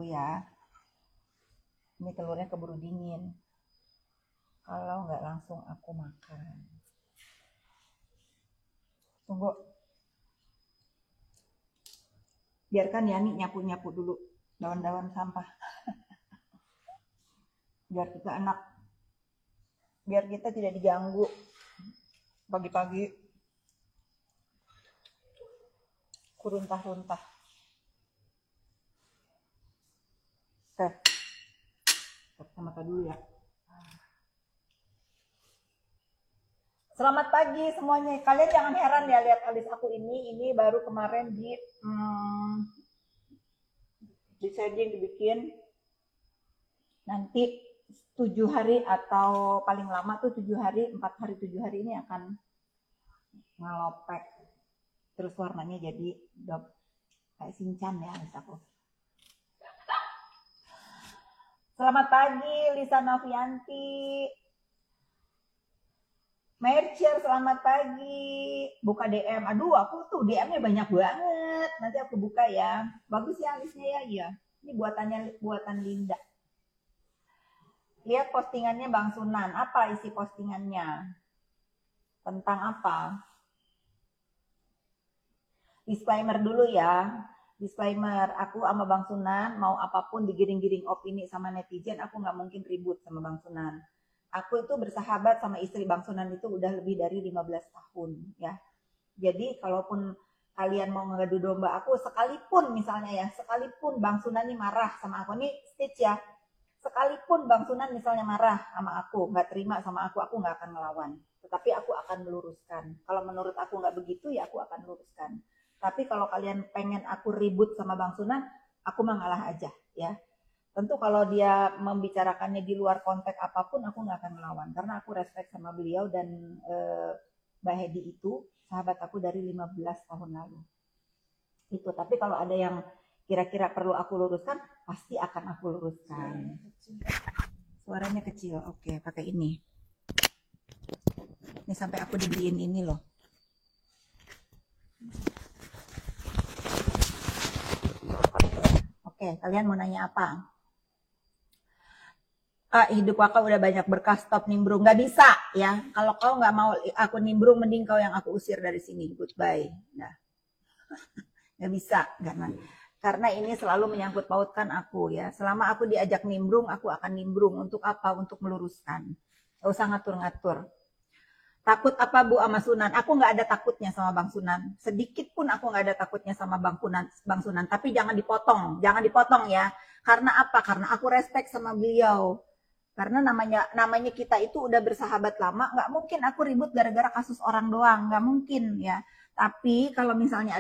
dulu ya. Ini telurnya keburu dingin. Kalau nggak langsung aku makan. Tunggu. Biarkan Yani nyapu-nyapu dulu daun-daun sampah. Biar kita enak. Biar kita tidak diganggu pagi-pagi. Kuruntah-runtah. Sama dulu ya. Selamat pagi semuanya. Kalian jangan heran ya lihat alis aku ini. Ini baru kemarin di shading dibikin. Nanti 7 hari atau paling lama tuh 7 hari, 4 hari 7 hari ini akan ngelopek. Terus warnanya jadi kayak Shinchan ya alis aku. Selamat pagi Lisa Novianti. Mercer, selamat pagi. Buka DM. Aduh, aku tuh DM-nya banyak banget. Nanti aku buka ya. Bagus ya alisnya ya. Iya. Ini buatan Linda. Lihat postingannya Bang Sunan. Apa isi postingannya? Tentang apa? Disclaimer dulu ya. Disclaimer, aku sama Bang Sunan mau apapun digiring-giring opini sama netizen, aku nggak mungkin ribut sama Bang Sunan. Aku itu bersahabat sama istri Bang Sunan itu udah lebih dari 15 tahun ya. Jadi kalaupun kalian mau ngadu domba aku, sekalipun misalnya ya, sekalipun Bang Sunan ini marah sama aku, nih stage ya, sekalipun Bang Sunan misalnya marah sama aku, nggak terima sama aku nggak akan ngelawan. Tetapi aku akan meluruskan. Kalau menurut aku nggak begitu ya aku akan luruskan. Tapi kalau kalian pengen aku ribut sama Bang Sunan, aku mah ngalah aja ya. Tentu kalau dia membicarakannya di luar konteks apapun, aku nggak akan melawan. Karena aku respect sama beliau dan Mbak Hedi itu sahabat aku dari 15 tahun lalu. Itu. Tapi kalau ada yang kira-kira perlu aku luruskan, pasti akan aku luruskan. Suaranya kecil, oke pakai ini. Ini sampai aku dibeliin ini loh. Oke, kalian mau nanya apa? Hidup kakak udah banyak berkah, stop nimbrung. Gak bisa ya. Kalau kau nggak mau aku nimbrung, mending kau yang aku usir dari sini. Goodbye. Nah, gak bisa. Karena ini selalu menyangkut pautkan aku ya. Selama aku diajak nimbrung, aku akan nimbrung. Untuk apa? Untuk meluruskan. Gak usah ngatur-ngatur. Takut apa Bu sama Sunan? Aku nggak ada takutnya sama Bang Sunan. Sedikit pun aku nggak ada takutnya sama Bang Sunan. Tapi jangan dipotong ya. Karena apa? Karena aku respect sama beliau. Karena namanya kita itu udah bersahabat lama. Nggak mungkin aku ribut gara-gara kasus orang doang. Nggak mungkin ya. Tapi kalau misalnya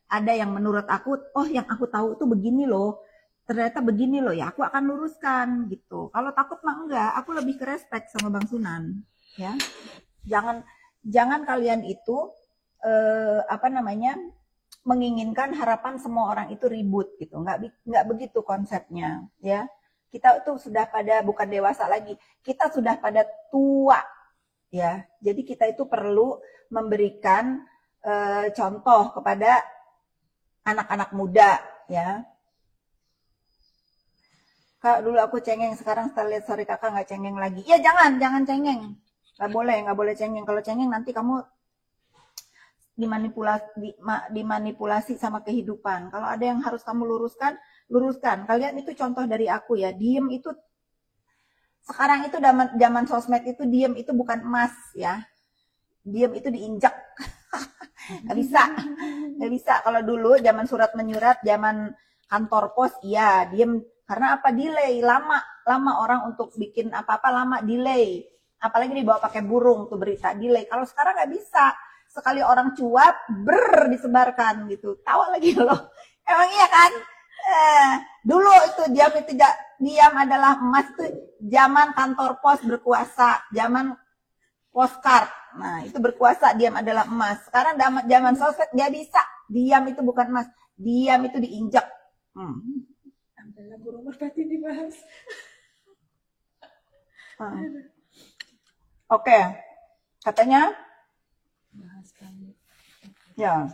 ada yang menurut aku, oh yang aku tahu tuh begini loh. Ternyata begini loh ya. Aku akan luruskan gitu. Kalau takut mah enggak. Aku lebih ke respect sama Bang Sunan. Ya. Jangan kalian itu menginginkan harapan semua orang itu ribut gitu. Nggak begitu konsepnya ya. Kita itu sudah pada bukan dewasa lagi, kita sudah pada tua ya. Jadi kita itu perlu memberikan contoh kepada anak-anak muda ya. Kak dulu aku cengeng, sekarang setelah lihat sorry kakak nggak cengeng lagi. Ya jangan cengeng. Nggak boleh cengeng. Kalau cengeng nanti kamu dimanipulasi sama kehidupan. Kalau ada yang harus kamu luruskan. Kalian itu contoh dari aku ya. Diem itu sekarang itu zaman sosmed itu diem itu bukan emas ya. Diem itu diinjak. Nggak bisa. Kalau dulu zaman surat menyurat, zaman kantor pos, iya diem. Karena apa? Delay lama orang untuk bikin apa-apa lama delay. Apalagi dibawa pakai burung tuh berita delay. Kalau sekarang nggak bisa. Sekali orang cuap, disebarkan gitu. Tawa lagi loh. Emang iya kan? Dulu itu diam adalah emas tuh zaman kantor pos berkuasa, zaman postcard. Nah, itu berkuasa, diam adalah emas. Sekarang zaman sosmed nggak bisa. Diam itu bukan emas. Diam itu diinjak. Adalah burung merpati dibahas. Oke. Katanya ya.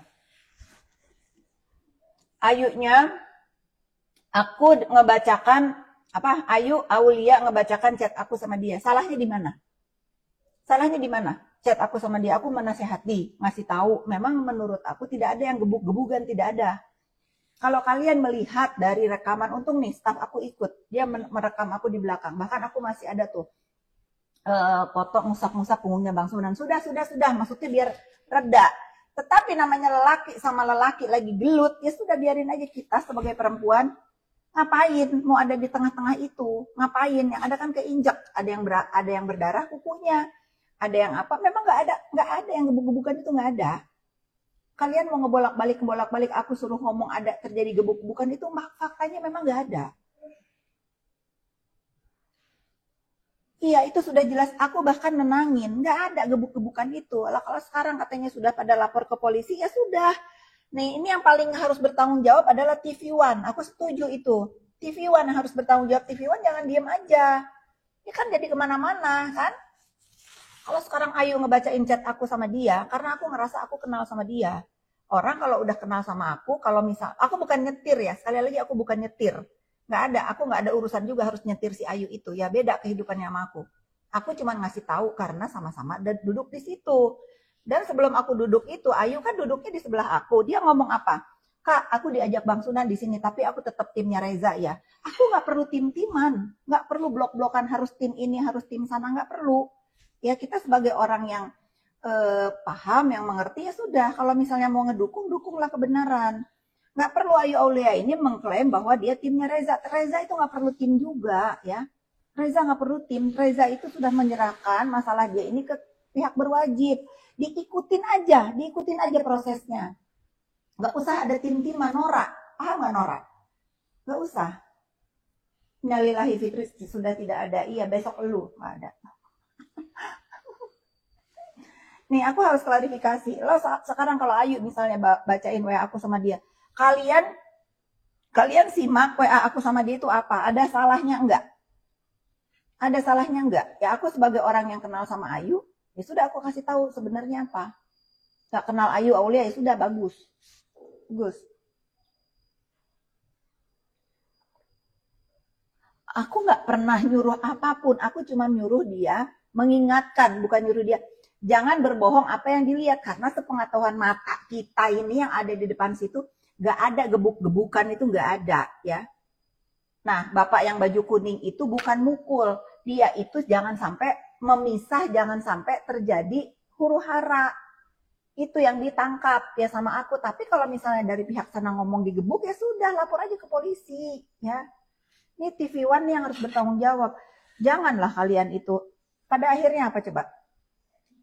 Aku ngebacakan apa? Ayu Aulia ngebacakan chat aku sama dia. Salahnya di mana? Salahnya di mana? Chat aku sama dia, aku menasehati, ngasih tahu. Memang menurut aku tidak ada yang gebuk-gebukan, tidak ada. Kalau kalian melihat dari rekaman, untung nih staff aku ikut, dia merekam aku di belakang. Bahkan aku masih ada tuh foto ngusap-ngusap punggungnya Bang Sunan. Sudah, maksudnya biar reda. Tetapi namanya lelaki sama lelaki lagi gelut, ya sudah biarin aja kita sebagai perempuan. Ngapain mau ada di tengah-tengah itu? Ngapain? Yang ada kan keinjak, ada yang berdarah kukunya, ada yang apa? Memang nggak ada yang gebuk-gebukan itu nggak ada. Kalian mau ngebolak-balik aku suruh ngomong ada terjadi gebuk-gebukan itu faktanya memang nggak ada. Iya, itu sudah jelas. Aku bahkan nenangin, nggak ada gebuk-gebukan itu. Lah kalau sekarang katanya sudah pada lapor ke polisi, ya sudah. Nih, ini yang paling harus bertanggung jawab adalah TV One. Aku setuju itu. TV One yang harus bertanggung jawab. TV One jangan diem aja. Ya kan jadi kemana-mana, kan? Kalau sekarang Ayu ngebacain chat aku sama dia, karena aku ngerasa aku kenal sama dia. Orang kalau udah kenal sama aku, kalau misal, aku bukan nyetir ya, sekali lagi aku bukan nyetir. Aku nggak ada urusan juga harus nyetir si Ayu itu. Ya beda kehidupannya sama aku. Aku cuma ngasih tahu karena sama-sama duduk di situ. Dan sebelum aku duduk itu, Ayu kan duduknya di sebelah aku. Dia ngomong apa? Kak, aku diajak Bang Sunan di sini, tapi aku tetap timnya Reza ya. Aku nggak perlu tim-timan, nggak perlu blok-blokan harus tim ini, harus tim sana, nggak perlu. Ya kita sebagai orang yang paham, yang mengerti ya sudah. Kalau misalnya mau ngedukung, dukunglah kebenaran. Nggak perlu Ayu Aulia ini mengklaim bahwa dia timnya Reza. Reza itu nggak perlu tim juga ya. Reza nggak perlu tim. Reza itu sudah menyerahkan masalah dia ini ke pihak berwajib. Diikutin aja prosesnya. Nggak usah ada tim-timan. Nora, paham nggak Nora? Nggak usah. Innalillahi fitri sudah tidak ada. Iya besok lu nggak ada. Nih aku harus klarifikasi. Lo sekarang kalau Ayu misalnya bacain WA aku sama dia, kalian simak WA aku sama dia itu apa? Ada salahnya enggak? Ada salahnya enggak? Ya aku sebagai orang yang kenal sama Ayu, ya sudah aku kasih tahu sebenarnya apa. Gak kenal Ayu Aulia ya sudah bagus. Bagus. Aku nggak pernah nyuruh apapun, aku cuma nyuruh dia mengingatkan, bukan nyuruh dia jangan berbohong apa yang dilihat, karena sepengetahuan mata kita ini yang ada di depan situ nggak ada gebuk-gebukan, itu nggak ada ya. Nah bapak yang baju kuning itu bukan mukul, dia itu jangan sampai memisah, jangan sampai terjadi huru hara, itu yang ditangkap ya sama aku. Tapi kalau misalnya dari pihak sana ngomong digebuk ya sudah, lapor aja ke polisi ya. Ini TV One yang harus bertanggung jawab. Janganlah kalian itu. Pada akhirnya apa coba?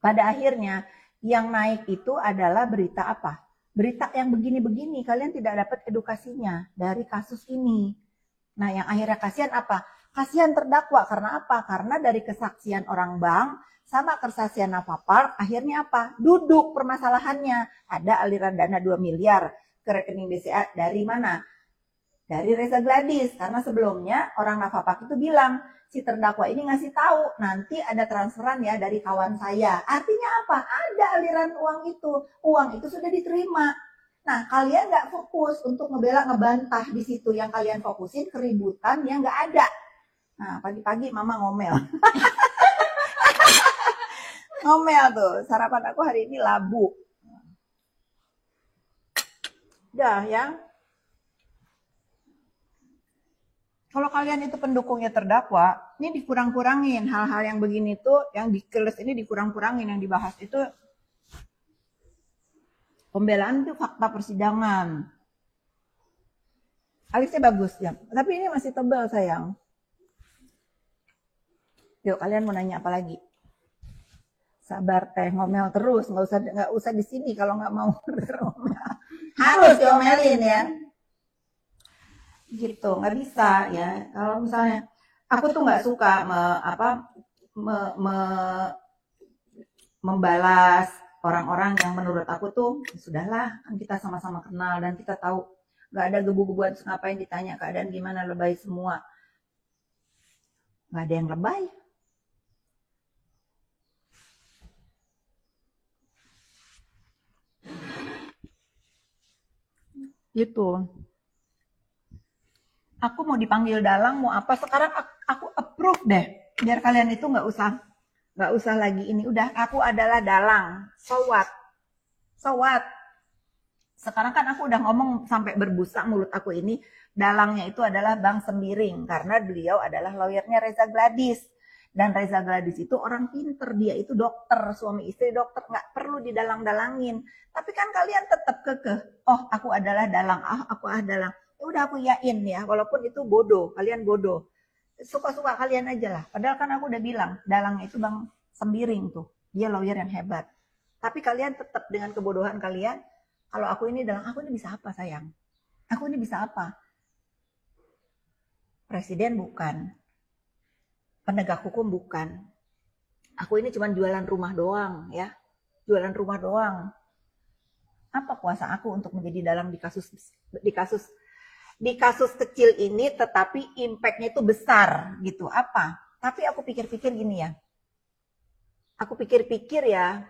Pada akhirnya yang naik itu adalah berita apa? Berita yang begini-begini. Kalian tidak dapat edukasinya dari kasus ini. Nah yang akhirnya kasihan apa? Kasihan terdakwa. Karena apa? Karena dari kesaksian orang bank sama kesaksian Navapar, akhirnya apa? Duduk permasalahannya. Ada aliran dana 2 miliar ke rekening BCA. Dari mana? Dari Reza Gladys, karena sebelumnya orang Navapak itu bilang si terdakwa ini ngasih tahu nanti ada transferan ya dari kawan saya. Artinya apa? Ada aliran uang itu sudah diterima. Nah kalian nggak fokus untuk ngebantah di situ, yang kalian fokusin keributan yang nggak ada. Nah pagi-pagi mama ngomel, ngomel tuh, sarapan aku hari ini labu. Dah ya. Kalau kalian itu pendukungnya terdakwa, ini dikurang-kurangin. Hal-hal yang begini tuh, yang dikeles ini dikurang-kurangin. Yang dibahas itu pembelaan itu fakta persidangan. Alisnya bagus ya, tapi ini masih tebal sayang. Yuk kalian mau nanya apa lagi? Sabar teh, ngomel terus, nggak usah di sini kalau nggak mau ngomel. Harus diomelin ya. Gitu nggak bisa ya. Kalau misalnya aku tuh nggak suka membalas orang-orang yang menurut aku tuh sudahlah, kan kita sama-sama kenal dan kita tahu nggak ada gebu-gebuan, ngapain ditanya keadaan gimana, lebay semua. Nggak ada yang lebay. Gitu. Aku mau dipanggil dalang, mau apa? Sekarang aku approve deh. Biar kalian itu nggak usah lagi ini. Udah, aku adalah dalang. So what? So what? Sekarang kan aku udah ngomong sampai berbusa mulut aku ini. Dalangnya itu adalah Bang Sembiring. Karena beliau adalah lawyernya Reza Gladys. Dan Reza Gladys itu orang pinter. Dia itu dokter, suami istri dokter. Nggak perlu didalang-dalangin. Tapi kan kalian tetap kekeh. Oh, aku adalah dalang. Aku adalah. Ya udah aku yain ya. Walaupun itu bodoh. Kalian bodoh. Suka-suka kalian aja lah. Padahal kan aku udah bilang. Dalangnya itu Bang Sembiring tuh. Dia lawyer yang hebat. Tapi kalian tetap dengan kebodohan kalian. Kalau aku ini dalang, aku ini bisa apa sayang? Aku ini bisa apa? Presiden bukan. Penegak hukum bukan. Aku ini cuma jualan rumah doang ya. Jualan rumah doang. Apa kuasa aku untuk menjadi dalang di kasus kecil ini tetapi impact-nya itu besar gitu. Apa? Tapi aku pikir-pikir gini ya. Aku pikir-pikir ya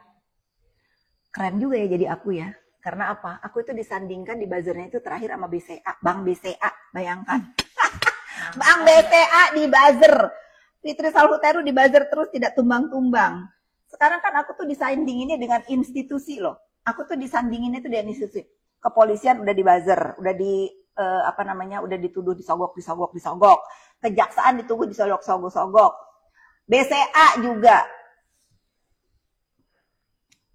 keren juga ya jadi aku ya. Karena apa? Aku itu disandingkan di buzzernya itu terakhir sama BCA, Bang BCA, bayangkan. Bang BCA di buzzer. Fitri Salhuteru di buzzer terus tidak tumbang-tumbang. Sekarang kan aku tuh disandinginnya dengan institusi loh. Aku tuh disandinginnya tuh dengan institusi. Kepolisian udah di buzzer, udah di udah dituduh disogok. Kejaksaan dituduh disogok. BCA juga.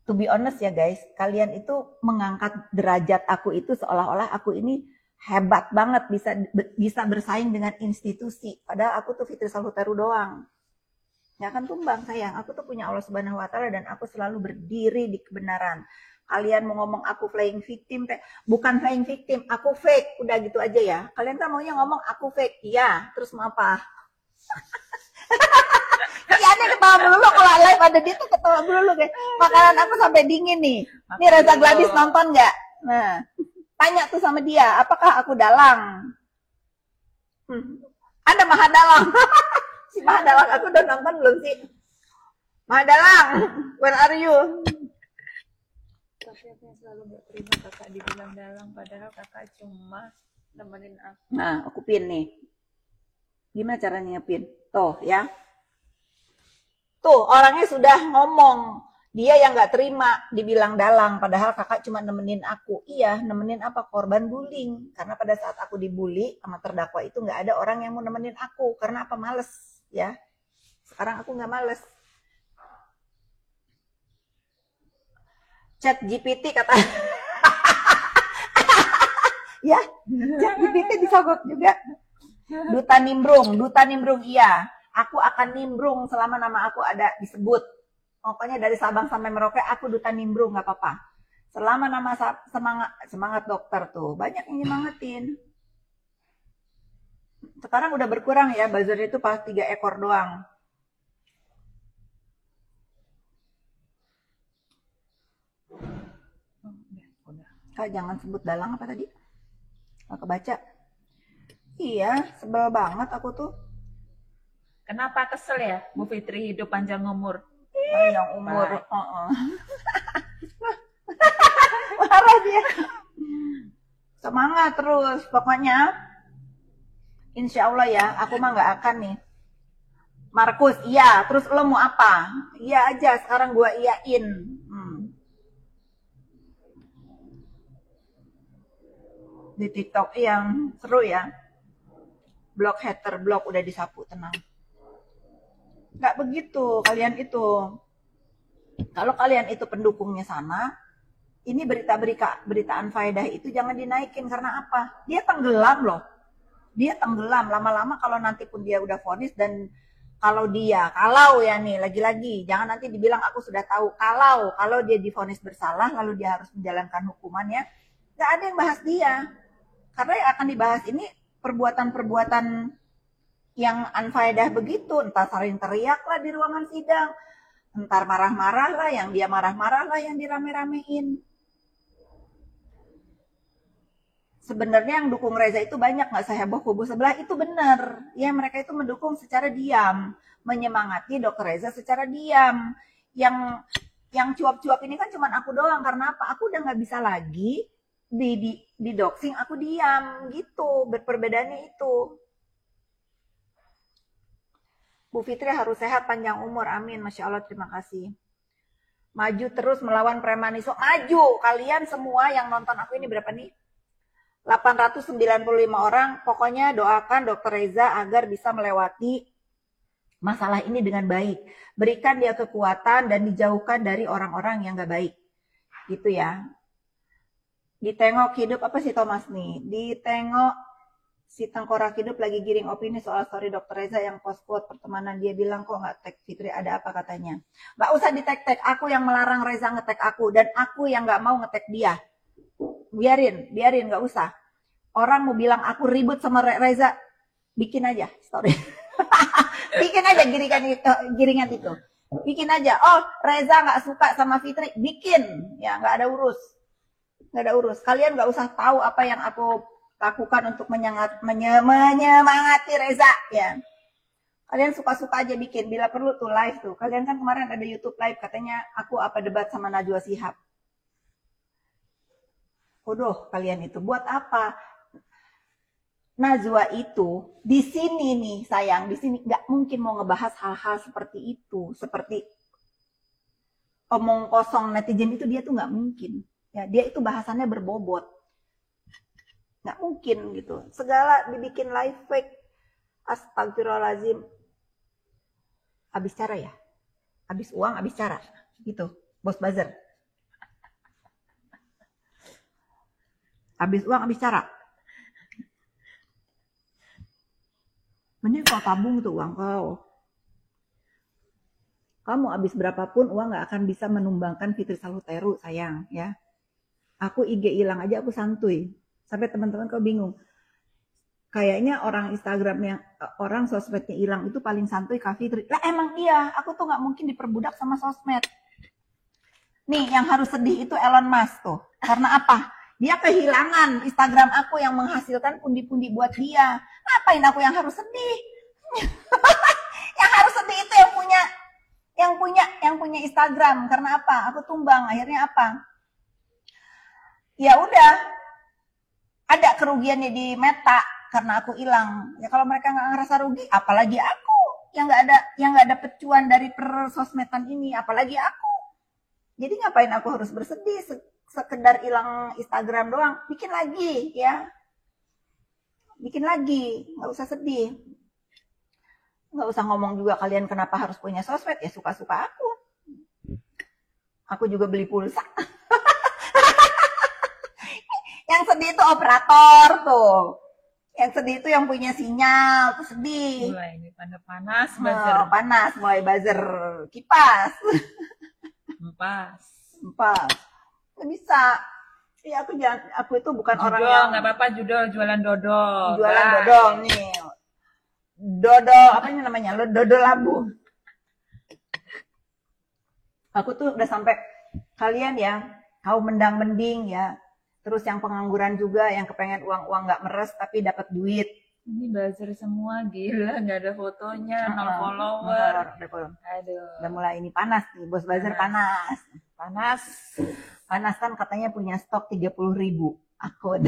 To be honest ya guys, kalian itu mengangkat derajat aku itu seolah-olah aku ini hebat banget bisa bersaing dengan institusi. Padahal aku tuh Fitri Salhuteru doang. Nggak akan tumbang sayang. Aku tuh punya Allah Subhanahu Wa Taala dan aku selalu berdiri di kebenaran. Kalian mau ngomong aku playing victim, bukan playing victim, aku fake. Udah gitu aja ya. Kalian kan maunya ngomong aku fake, iya. Terus mau apa? Iya nih ketawa dulu kalau live ada dia tuh ketawa dulu guys. Makanan aku sampai dingin nih. Nih Reza Gladys nonton nggak? Nah. Tanya tuh sama dia, apakah aku dalang? Anda Maha Dalang. Si Maha Dalang aku udah nonton belum sih? Maha Dalang, where are you? Tapi aku yang selalu gak terima kakak dibilang dalang, padahal kakak cuma nemenin aku. Nah, aku pin nih. Gimana caranya pin? Tuh ya. Tuh orangnya sudah ngomong. Dia yang gak terima dibilang dalang, padahal kakak cuma nemenin aku. Iya, nemenin apa? Korban bullying. Karena pada saat aku dibully sama terdakwa itu gak ada orang yang mau nemenin aku. Karena apa? Males. Ya. Sekarang aku gak males. Chat GPT kata. Ya, Chat GPT disogok juga. Duta Nimbrung, iya. Aku akan nimbrung selama nama aku ada disebut. Pokoknya dari Sabang sampai Merauke aku Duta Nimbrung nggak apa-apa. Selama nama semangat dokter tuh banyak yang nyemangatin. Sekarang udah berkurang ya buzzer itu pas 3 ekor doang. Kak jangan sebut dalang apa tadi? Nggak kebaca. Iya sebel banget aku tuh. Kenapa kesel ya Bu Fitri hidup panjang umur? Yang umur marah dia. Semangat terus pokoknya. Insya Allah ya aku mah nggak akan nih. Markus iya terus lo mau apa? Iya aja sekarang gua iyain. Di TikTok yang seru ya. Blok hater blok udah disapu tenang. Nggak begitu kalian itu. Kalau kalian itu pendukungnya sana, ini berita unfaedah itu jangan dinaikin karena apa? Dia tenggelam loh. Dia tenggelam lama-lama kalau nanti pun dia udah vonis dan kalau ya nih lagi-lagi jangan nanti dibilang aku sudah tahu kalau dia divonis bersalah lalu dia harus menjalankan hukumannya, nggak ada yang bahas dia. Karena yang akan dibahas ini perbuatan-perbuatan yang unfaedah begitu, entah saling teriak lah di ruangan sidang, entar marah-marah lah, yang dia marah-marah lah yang dirame-ramein. Sebenarnya yang dukung Reza itu banyak nggak seheboh kubu sebelah, itu benar. Ya mereka itu mendukung secara diam, menyemangati Dokter Reza secara diam. Yang cuap-cuap ini kan cuma aku doang, karena apa? Aku udah nggak bisa lagi di doxing aku diam gitu. Perbedaannya itu. Bu Fitri harus sehat panjang umur, amin. Masya Allah, terima kasih. Maju terus melawan premanisme. Maju, kalian semua yang nonton aku ini berapa nih? 895 orang. Pokoknya doakan Dr. Reza agar bisa melewati masalah ini dengan baik. Berikan dia kekuatan dan dijauhkan dari orang-orang yang gak baik. Gitu ya. Ditengok hidup, apa sih Thomas nih? Ditengok si tengkorak hidup lagi giring opini soal story Dr. Reza yang post quote pertemanan. Dia bilang kok nggak tag Fitri, ada apa katanya. Nggak usah di tag, aku yang melarang Reza nge-tag aku. Dan aku yang nggak mau nge-tag dia. Biarin nggak usah. Orang mau bilang aku ribut sama Reza, bikin aja story. Bikin aja giringan itu. Bikin aja, oh Reza nggak suka sama Fitri, bikin. Ya nggak ada urus. Kalian nggak usah tahu apa yang aku lakukan untuk menyemangati Reza ya. Kalian suka-suka aja bikin, bila perlu tuh live tuh. Kalian kan kemarin ada YouTube live katanya aku apa debat sama Najwa Shihab. Bodoh kalian itu, buat apa? Najwa itu di sini nih sayang, di sini nggak mungkin mau ngebahas hal-hal seperti itu, seperti omong kosong netizen itu, dia tuh nggak mungkin. Ya, dia itu bahasannya berbobot. Nggak mungkin gitu. Segala dibikin live fake. Astagfirullahaladzim. Habis cara ya? Habis uang, habis cara. Gitu. Bos buzzer. Habis uang, habis cara. Mending kau tabung tuh uang kau. Kamu habis berapapun uang nggak akan bisa menumbangkan Fitri Salhuteru sayang ya. Aku IG hilang aja aku santuy. Sampai teman-teman kau bingung. Kayaknya orang Instagram yang orang sosmednya hilang itu paling santuy Kak Fitri. Lah emang iya, aku tuh nggak mungkin diperbudak sama sosmed. Nih yang harus sedih itu Elon Musk tuh. Karena apa? Dia kehilangan Instagram aku yang menghasilkan pundi-pundi buat dia. Ngapain aku yang harus sedih? Yang harus sedih itu yang punya Instagram. Karena apa? Aku tumbang. Akhirnya apa? Ya udah, ada kerugiannya di Meta karena aku hilang. Ya kalau mereka nggak ngerasa rugi, apalagi aku yang nggak ada pecuan dari persosmedan ini, apalagi aku. Jadi ngapain aku harus bersedih? Sekedar hilang Instagram doang, bikin lagi ya, bikin lagi, nggak usah sedih, nggak usah ngomong juga kalian kenapa harus punya sosmed, ya suka-suka aku. Aku juga beli pulsa. Yang sedih itu operator tuh. Yang sedih itu yang punya sinyal, tuh sedih. Mulai ini panas, panas, mulai buzzer kipas. Empas. Nggak bisa. Ya aku itu bukan judol, orang yang nggak apa-apa judol, jualan dodol. Jualan dodol nih. Dodol, apa namanya? Dodol labu. Aku tuh udah sampai kalian ya, kau mendang-mending ya. Terus yang pengangguran juga, yang kepengen uang-uang nggak meres tapi dapat duit. Ini buzzer semua, gila, nggak ada fotonya, 0 follower. Aduh. Udah mulai ini panas nih, bos buzzer panas. Panas kan katanya punya stok 30.000 akun.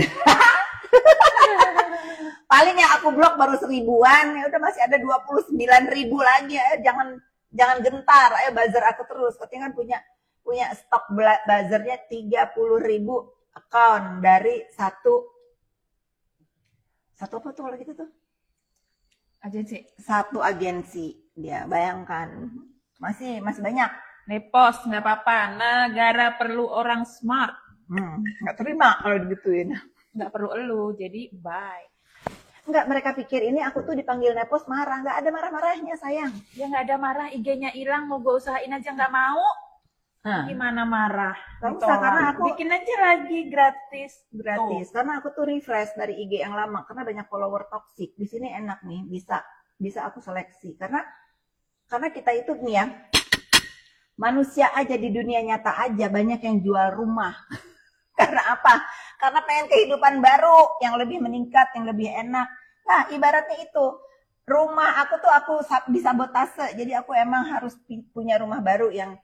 Paling yang aku blok baru 1000-an, ya udah masih ada 29.000 lagi. Jangan gentar, ayo buzzer aku terus. Katanya kan punya stok buzzernya 30.000 account dari satu apa tuh kalau gitu tuh? Satu agensi. Dia bayangkan. Masih banyak. Repost nggak apa-apa. Negara perlu orang smart. Nggak terima kalau digituin. Nggak perlu elu, jadi bye. Enggak, mereka pikir ini aku tuh dipanggil Nepos marah. Nggak ada marah-marahnya sayang. Ya nggak ada marah, IG-nya hilang, mau gue usahain aja nggak mau. Gimana marah? Gak usah, karena aku bikin aja lagi gratis. Karena aku tuh refresh dari IG yang lama karena banyak follower toxic. Di sini enak nih, bisa aku seleksi. Karena kita itu nih ya, manusia aja di dunia nyata aja banyak yang jual rumah. Karena apa? Karena pengen kehidupan baru yang lebih meningkat, yang lebih enak. Nah, ibaratnya itu rumah aku disabotase. Jadi aku emang harus punya rumah baru yang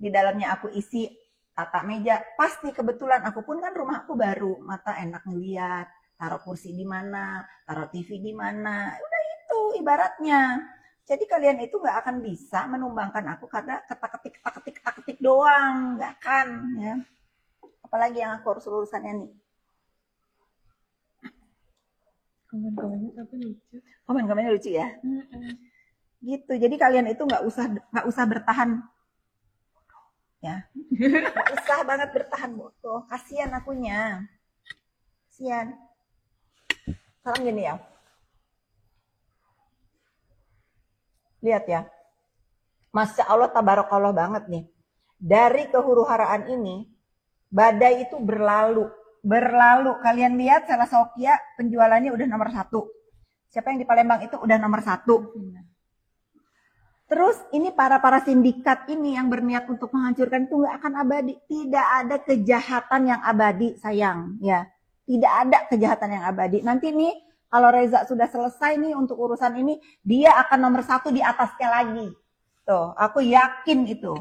di dalamnya aku isi tata meja. Pasti kebetulan aku pun kan rumah aku baru, mata enak ngeliat, taruh kursi di mana, taruh TV di mana, udah itu ibaratnya. Jadi kalian itu nggak akan bisa menumbangkan aku karena ketak-ketik doang, nggak akan ya. Apalagi yang aku harus urusannya nih. Komen-komennya tapi lucu. Komen-komennya lucu ya. Gitu. Jadi kalian itu nggak usah bertahan. Ya, nggak usah banget bertahan bodoh. Kasian akunya. Kasian. Sekarang gini ya. Lihat ya. Masya Allah tabarakallah banget nih. Dari kehuru-haraan ini, badai itu berlalu. Kalian lihat Sela Sokia penjualannya udah nomor 1. Siapa yang di Palembang itu udah nomor 1. Terus ini para sindikat ini yang berniat untuk menghancurkan itu nggak akan abadi. Tidak ada kejahatan yang abadi, sayang. Ya, tidak ada kejahatan yang abadi. Nanti nih kalau Reza sudah selesai nih untuk urusan ini, dia akan nomor 1 di atasnya lagi. Tuh, aku yakin itu.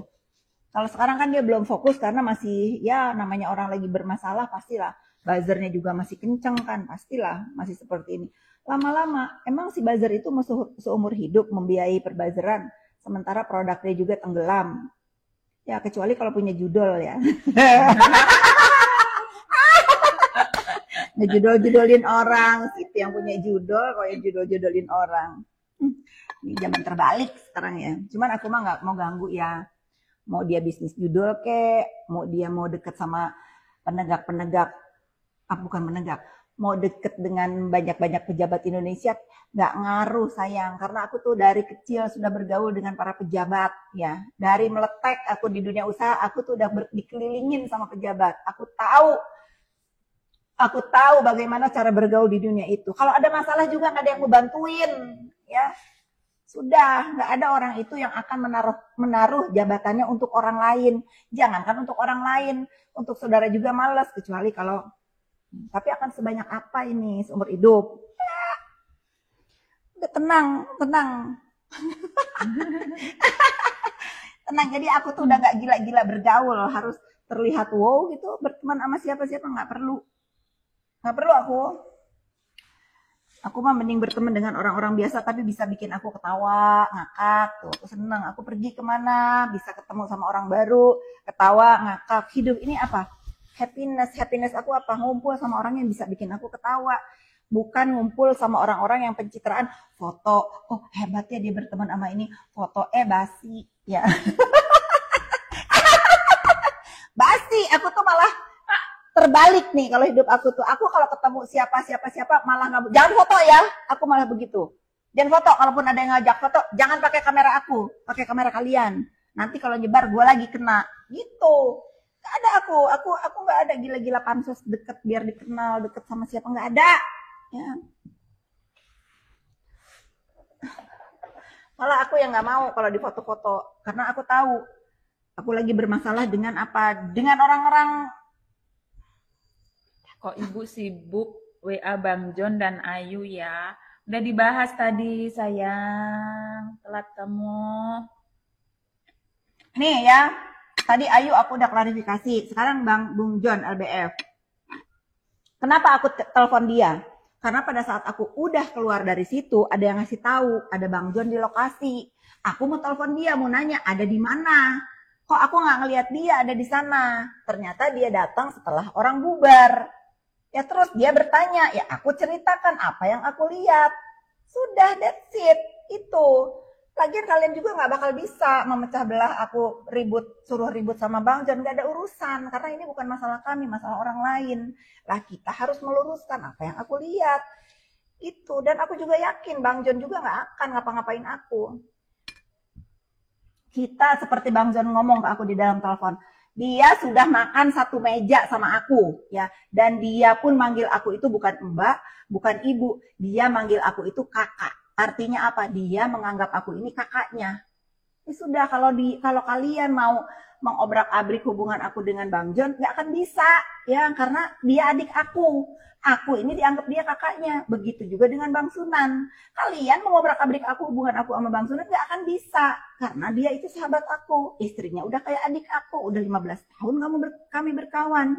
Kalau sekarang kan dia belum fokus karena masih, ya namanya orang lagi bermasalah, pastilah. Buzzernya juga masih kenceng kan, pastilah masih seperti ini. Lama-lama, emang si buzzer itu seumur hidup membiayai perbuzzeran, sementara produknya juga tenggelam. Ya, kecuali kalau punya judul ya. Ngejudol-judolin orang, itu yang punya judul, kalau yang judol-judolin orang. Ini zaman terbalik sekarang ya. Cuman aku mah nggak mau ganggu ya. Mau dia bisnis judul kek, mau dia mau deket sama penegak-penegak, bukan penegak, mau deket dengan banyak-banyak pejabat Indonesia, nggak ngaruh sayang. Karena aku tuh dari kecil sudah bergaul dengan para pejabat ya. Dari meletek aku di dunia usaha, aku tuh udah dikelilingin sama pejabat. Aku tahu bagaimana cara bergaul di dunia itu. Kalau ada masalah juga nggak ada yang mau bantuin ya. Sudah, nggak ada orang itu yang akan menaruh jabatannya untuk orang lain. Jangankan untuk orang lain, untuk saudara juga malas, kecuali kalau, tapi akan sebanyak apa ini seumur hidup? Ya, udah tenang. Tenang, jadi aku tuh udah nggak gila-gila bergaul, harus terlihat wow gitu, berteman sama siapa-siapa, nggak perlu aku. Aku mah mending berteman dengan orang-orang biasa tapi bisa bikin aku ketawa, ngakak, tuh aku seneng. Aku pergi kemana bisa ketemu sama orang baru, ketawa, ngakak. Hidup ini apa? Happiness aku apa? Ngumpul sama orang yang bisa bikin aku ketawa. Bukan ngumpul sama orang-orang yang pencitraan, foto, oh hebat ya dia berteman sama ini, foto basi, ya. Basi, aku tuh malah terbalik nih kalau hidup aku tuh. Aku kalau ketemu siapa malah nggak, jangan foto ya. Aku malah begitu. Jangan foto, kalaupun ada yang ngajak foto, jangan pakai kamera aku, pakai kamera kalian. Nanti kalau nyebar gue lagi kena. Gitu. Gak ada aku nggak ada gila-gila pansos deket biar dikenal, deket sama siapa, nggak ada. Ya. Malah aku yang nggak mau kalau di foto-foto, karena aku tahu aku lagi bermasalah dengan apa? Dengan orang-orang. Kok Ibu sibuk WA Bang John dan Ayu ya? Udah dibahas tadi sayang. Telat kamu. Nih ya, tadi Ayu aku udah klarifikasi. Sekarang Bung John LBF. Kenapa aku telepon dia? Karena pada saat aku udah keluar dari situ, ada yang ngasih tahu, ada Bang John di lokasi. Aku mau telepon dia, mau nanya ada di mana. Kok aku nggak ngelihat dia ada di sana? Ternyata dia datang setelah orang bubar. Ya terus dia bertanya, ya aku ceritakan apa yang aku lihat. Sudah, that's it. Itu. Lagian kalian juga nggak bakal bisa memecah belah aku suruh ribut sama Bang John. Nggak ada urusan, karena ini bukan masalah kami, masalah orang lain. Lah kita harus meluruskan apa yang aku lihat. Itu. Dan aku juga yakin Bang John juga nggak akan ngapa-ngapain aku. Kita seperti Bang John ngomong ke aku di dalam telepon. Dia sudah makan satu meja sama aku, ya. Dan dia pun manggil aku itu bukan mbak, bukan ibu. Dia manggil aku itu kakak. Artinya apa? Dia menganggap aku ini kakaknya. Ya sudah, kalau kalian mau mengobrak-abrik hubungan aku dengan Bang John, nggak akan bisa, ya, karena dia adik aku. Aku ini dianggap dia kakaknya. Begitu juga dengan Bang Sunan. Kalian mengobrak-abrik hubungan aku sama Bang Sunan nggak akan bisa, karena dia itu sahabat aku. Istrinya udah kayak adik aku, udah 15 tahun kami berkawan.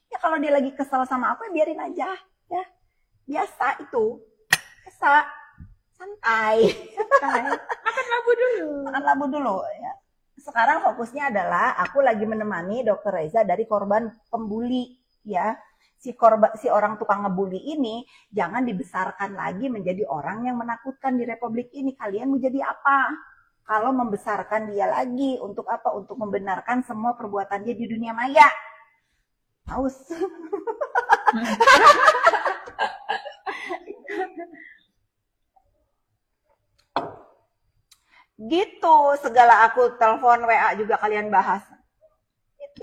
Ya kalau dia lagi kesal sama aku, ya biarin aja, ya. Biasa itu. Biasa. Santai. Makan labu dulu. Makan labu dulu, ya. Sekarang fokusnya adalah aku lagi menemani Dokter Reza dari korban pembuli, ya. Si orang tukang ngebully ini jangan dibesarkan lagi menjadi orang yang menakutkan di Republik ini. Kalian mau jadi apa? Kalau membesarkan dia lagi untuk apa? Untuk membenarkan semua perbuatannya di dunia maya. Haus. Gitu, segala aku telepon, WA juga kalian bahas.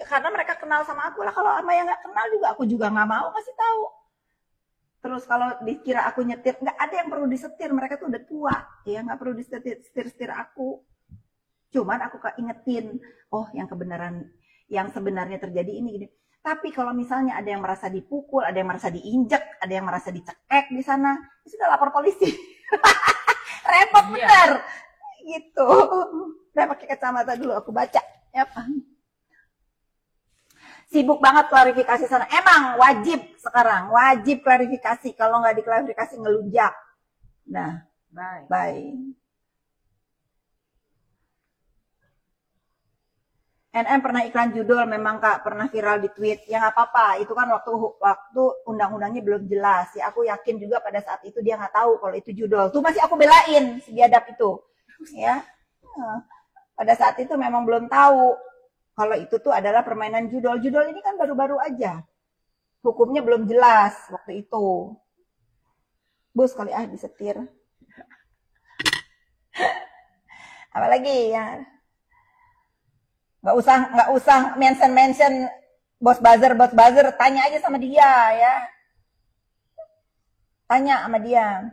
Karena mereka kenal sama aku lah. Kalau sama yang nggak kenal juga, aku juga nggak mau kasih tahu. Terus kalau dikira aku nyetir, nggak ada yang perlu disetir. Mereka tuh udah tua, ya nggak perlu disetir aku. Cuman aku ingetin, oh yang kebenaran, yang sebenarnya terjadi ini. Tapi kalau misalnya ada yang merasa dipukul, ada yang merasa diinjek, ada yang merasa dicekek di sana, sudah lapor polisi. Repot bener. Gitu. Udah pakai kacamata dulu, aku baca. Ya, sibuk banget klarifikasi sana. Emang wajib sekarang, wajib klarifikasi. Kalau nggak diklarifikasi ngelunjak. Nah, bye. NM pernah iklan judul, memang Kak, pernah viral di tweet. Ya nggak apa-apa, itu kan waktu undang-undangnya belum jelas. Ya aku yakin juga pada saat itu dia nggak tahu kalau itu judul. Tuh masih aku belain si biadab itu. Ya, pada saat itu memang belum tahu kalau itu tuh adalah permainan judul. Judul ini kan baru-baru aja, hukumnya belum jelas waktu itu. Bus kali disetir. Apalagi ya, nggak usah mention bos buzzer, tanya aja sama dia ya, tanya sama dia.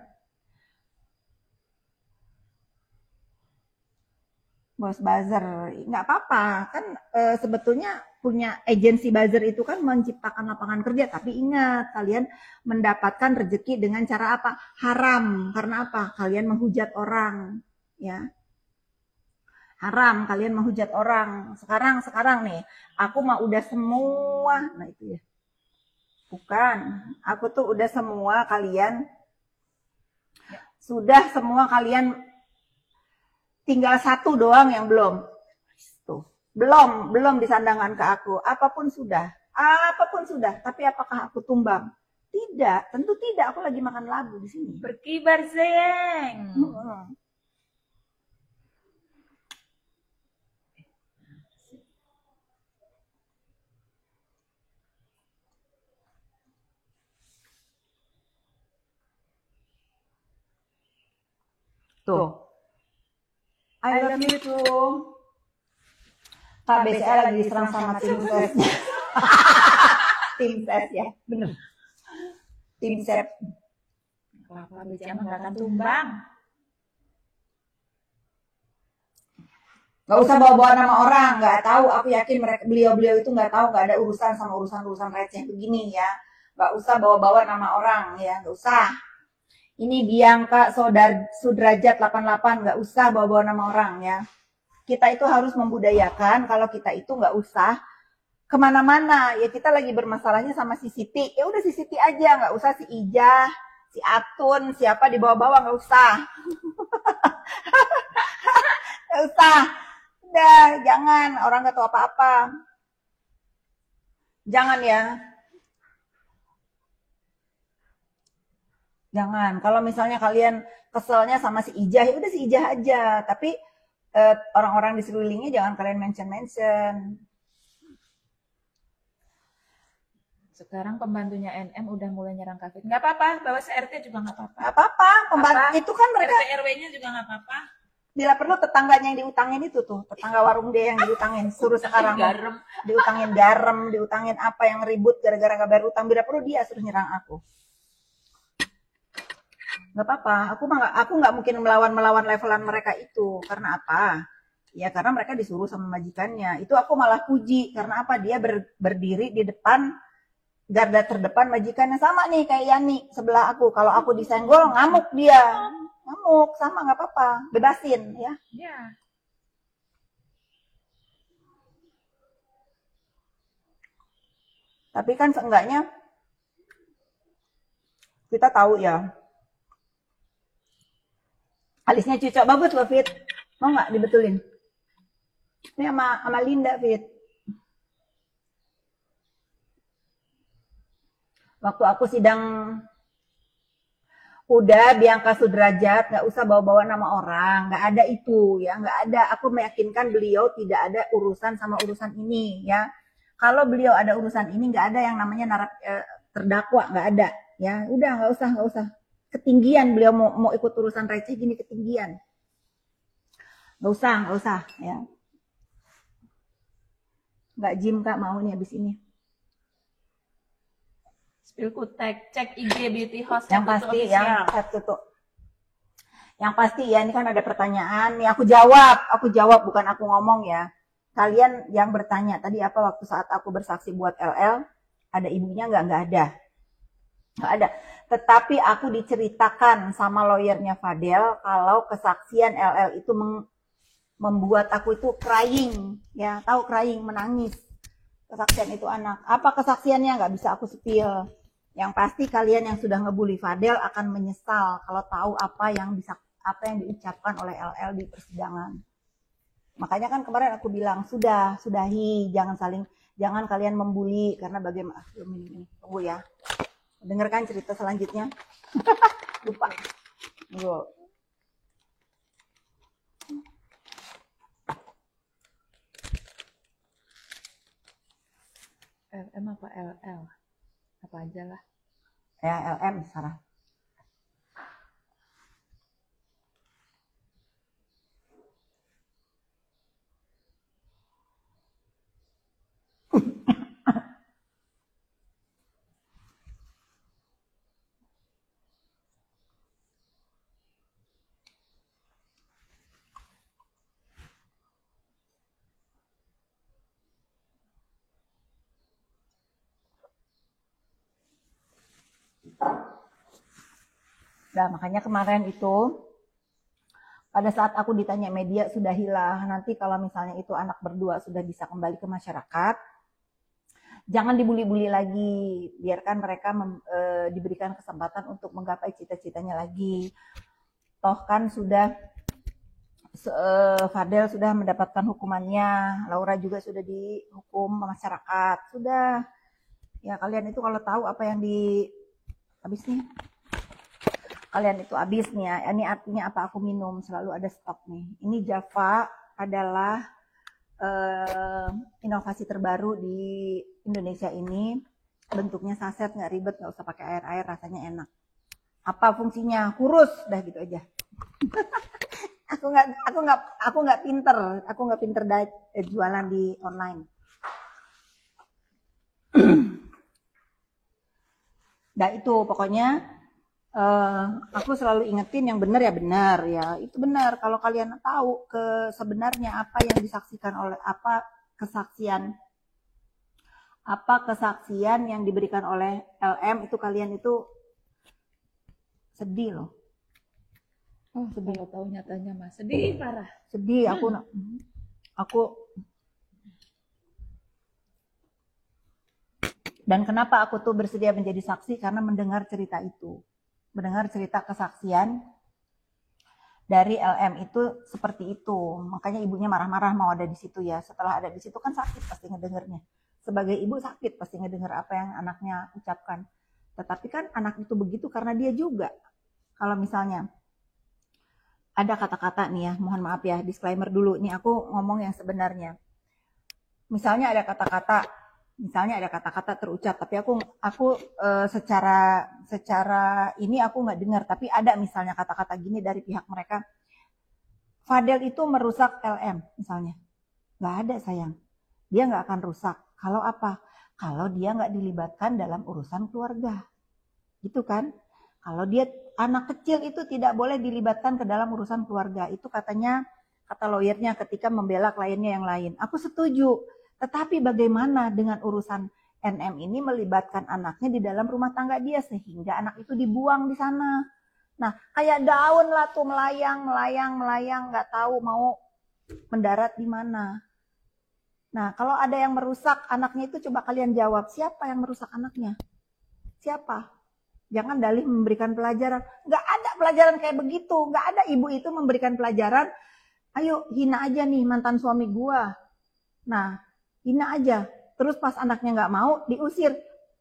Bos buzzer, nggak apa-apa kan, sebetulnya punya agensi buzzer itu kan menciptakan lapangan kerja, tapi ingat kalian mendapatkan rezeki dengan cara apa? Haram. Karena apa? Kalian menghujat orang, ya. Haram kalian menghujat orang. Sekarang nih, aku mah udah semua, nah itu ya. Bukan, aku tuh udah semua kalian, sudah semua kalian. Tinggal satu doang yang belum. Tuh, belum disandangkan ke aku. Apapun sudah. Tapi apakah aku tumbang? Tidak, tentu tidak. Aku lagi makan labu di sini. Berkibar sayang. Tuh. I love you too. Kak BCA lagi diserang sama tim ses. Tim ses ya, bener. Tim ses. Apa BCA nggak akan tumbang. Gak usah bawa-bawa nama orang, nggak tahu. Aku yakin beliau itu nggak tahu, nggak ada urusan sama urusan receh begini ya. Nggak usah bawa-bawa nama orang ya, nggak usah. Ini Bianca Sudrajat 88, nggak usah bawa-bawa nama orang ya. Kita itu harus membudayakan kalau kita itu nggak usah kemana-mana. Ya kita lagi bermasalahnya sama si Siti, ya udah si Siti aja, nggak usah si Ijah, si Atun, siapa dibawa-bawa, nggak usah. Nggak usah. Udah, jangan, orang nggak tahu apa-apa. Jangan ya. Jangan. Kalau misalnya kalian keselnya sama si Ijah, ya udah si Ijah aja. Tapi orang-orang di sekelilingnya jangan kalian mention. Sekarang pembantunya NM udah mulai nyerang Kak Fit. Nggak apa-apa, bawa CRT juga nggak apa-apa. Nggak apa-apa. Itu kan mereka. RT RW-nya juga nggak apa-apa. Bila perlu tetangganya yang diutangin itu tuh, tetangga warung dia yang diutangin. Suruh sekarang diutangin garam, diutangin apa yang ribut gara-gara nggak bayar utang. Bila perlu dia suruh nyerang aku. Nggak apa-apa, aku nggak mungkin melawan levelan mereka itu. Karena apa? Ya karena mereka disuruh sama majikannya. Itu aku malah puji karena apa? Dia berdiri di depan garda terdepan majikannya, sama nih kayak Yani sebelah aku. Kalau aku disenggol ngamuk dia. Ngamuk sama nggak apa-apa, bebasin ya. Ya. Tapi kan seenggaknya kita tahu ya. Alisnya cocok bagus loh, Fit. Mau nggak dibetulin? Ini sama Linda, Fit. Waktu aku sidang udah Bianca Sudrajat, nggak usah bawa-bawa nama orang, nggak ada itu ya, nggak ada. Aku meyakinkan beliau tidak ada urusan sama urusan ini ya. Kalau beliau ada urusan ini, nggak ada yang namanya terdakwa, nggak ada ya. Udah nggak usah. Ketinggian beliau mau ikut urusan receh gini, ketinggian. Nggak usah ya. Nggak gym Kak, mau nih habis ini. Spilkutek, cek IG Beauty House Yang pasti ya, yang pasti ya, ini kan ada pertanyaan nih, aku jawab bukan aku ngomong ya. Kalian yang bertanya tadi apa waktu saat aku bersaksi buat LL, ada ibunya nggak ada. Tetapi aku diceritakan sama lawyernya Fadel kalau kesaksian LL itu membuat aku itu crying ya, tahu crying, menangis. Kesaksian itu anak, apa kesaksiannya nggak bisa aku spill. Yang pasti kalian yang sudah ngebully Fadel akan menyesal kalau tahu apa yang diucapkan oleh LL di persidangan. Makanya kan kemarin aku bilang sudahi, jangan kalian membuli karena bagaimana. Ini tunggu ya. Dengarkan cerita selanjutnya. Lupa. Tunggu. LM apa LL? Apa aja lah. Ya, LM Sarah. Nah, makanya kemarin itu pada saat aku ditanya media sudahilah, nanti kalau misalnya itu anak berdua sudah bisa kembali ke masyarakat, jangan dibully-bully lagi, biarkan mereka diberikan kesempatan untuk menggapai cita-citanya lagi. Toh kan sudah Fadel sudah mendapatkan hukumannya, Laura juga sudah dihukum masyarakat, sudah. Ya kalian itu kalau tahu apa yang habis nih. Kalian itu habis nih ya. Ini artinya apa aku minum selalu ada stok nih. Ini Java adalah inovasi terbaru di Indonesia ini. Bentuknya saset, nggak ribet, nggak usah pakai air, rasanya enak. Apa fungsinya? Kurus, dah gitu aja. aku nggak pinter diet, jualan di online. Nah itu pokoknya. Aku selalu ingetin yang benar ya benar ya, itu benar. Kalau kalian tahu sebenarnya apa yang disaksikan oleh kesaksian yang diberikan oleh LM itu, kalian itu sedih loh. Oh, sedih. Kalau tahu nyatanya mas, sedih parah. Sedih aku. Dan kenapa aku tuh bersedia menjadi saksi, karena mendengar cerita itu. Mendengar cerita kesaksian dari LM itu seperti itu. Makanya ibunya marah-marah mau ada di situ ya. Setelah ada di situ kan sakit pasti ngedengernya. Sebagai ibu sakit pasti ngedenger apa yang anaknya ucapkan. Tetapi kan anak itu begitu karena dia juga. Kalau misalnya ada kata-kata nih ya, mohon maaf ya, disclaimer dulu. Nih aku ngomong yang sebenarnya. Misalnya ada kata-kata terucap, tapi aku secara ini aku nggak dengar, tapi ada misalnya kata-kata gini dari pihak mereka, Fadel itu merusak LM misalnya. Nggak ada sayang, dia nggak akan rusak. Kalau apa? Kalau dia nggak dilibatkan dalam urusan keluarga, gitu kan? Kalau dia anak kecil itu tidak boleh dilibatkan ke dalam urusan keluarga, itu katanya kata lawyernya ketika membela kliennya yang lain. Aku setuju. Tetapi bagaimana dengan urusan NM ini melibatkan anaknya di dalam rumah tangga dia sehingga anak itu dibuang di sana. Nah, kayak daun lah tuh melayang, nggak tahu mau mendarat di mana. Nah, kalau ada yang merusak anaknya itu coba kalian jawab, siapa yang merusak anaknya? Siapa? Jangan dalih memberikan pelajaran. Nggak ada pelajaran kayak begitu. Nggak ada ibu itu memberikan pelajaran, ayo hina aja nih mantan suami gua. Nah, hina aja. Terus pas anaknya nggak mau, diusir.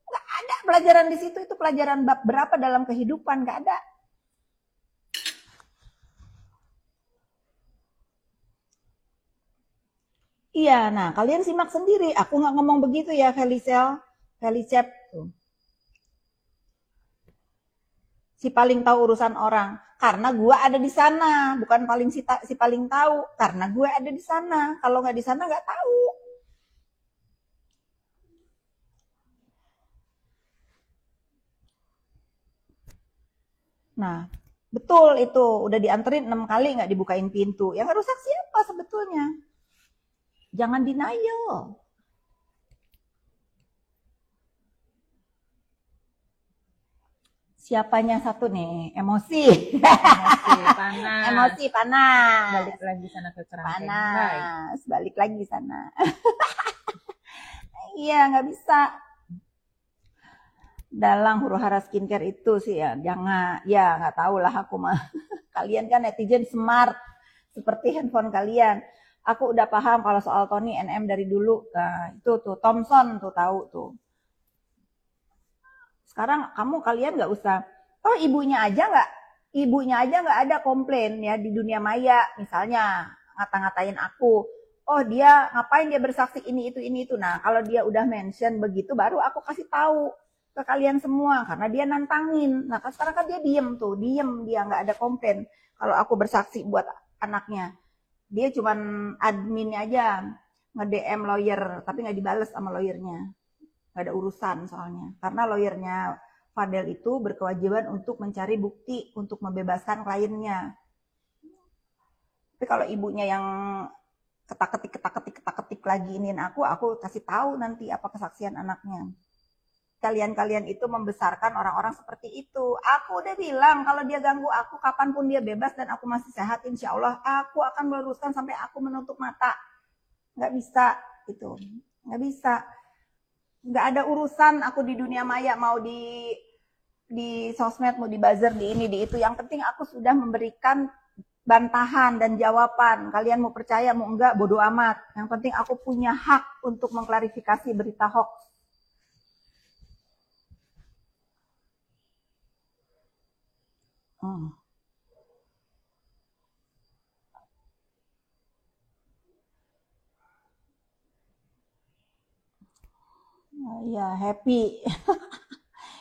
Nggak ada pelajaran di situ. Itu pelajaran bab berapa dalam kehidupan? Nggak ada. Iya, nah kalian simak sendiri. Aku nggak ngomong begitu ya, Felicep. Si paling tahu urusan orang. Karena gue ada di sana, bukan si paling tahu. Karena gue ada di sana. Kalau nggak di sana nggak tahu. Nah, betul itu. Udah dianterin 6 kali nggak dibukain pintu. Yang rusak siapa sebetulnya? Jangan denial. Siapanya satu nih? Emosi. Emosi, panas. Emosi, panas. Balik lagi sana ke kerangkeng. Panas. Balik lagi sana. Iya, nggak bisa. Dalang huru hara skincare itu sih ya, jangan, ya nggak tahu lah aku mah. Kalian kan netizen smart, seperti handphone kalian. Aku udah paham kalau soal Tony NM dari dulu. Nah, itu tuh Thompson tuh tahu tuh. Sekarang kalian nggak usah, oh ibunya aja nggak ada komplain ya di dunia maya, misalnya ngata-ngatain aku, oh dia ngapain dia bersaksi ini itu. Nah kalau dia udah mention begitu, baru aku kasih tahu ke kalian semua karena dia nantangin. Nah sekarang kan dia diem, dia nggak ada komplain. Kalau aku bersaksi buat anaknya, dia cuman adminnya aja nge-DM lawyer, tapi nggak dibales sama lawyernya. Nggak ada urusan soalnya. Karena lawyernya Fadel itu berkewajiban untuk mencari bukti untuk membebaskan kliennya. Tapi kalau ibunya yang ketak-ketik lagi iniin aku kasih tahu nanti apa kesaksian anaknya. Kalian itu membesarkan orang-orang seperti itu. Aku udah bilang kalau dia ganggu aku kapanpun dia bebas dan aku masih sehat, insya Allah aku akan meluruskan sampai aku menutup mata. Nggak bisa itu, nggak bisa. Nggak ada urusan aku di dunia maya mau di sosmed, mau di buzzer, di ini, di itu. Yang penting aku sudah memberikan bantahan dan jawaban. Kalian mau percaya, mau enggak, bodo amat. Yang penting aku punya hak untuk mengklarifikasi berita hoax. Oh, ya, happy.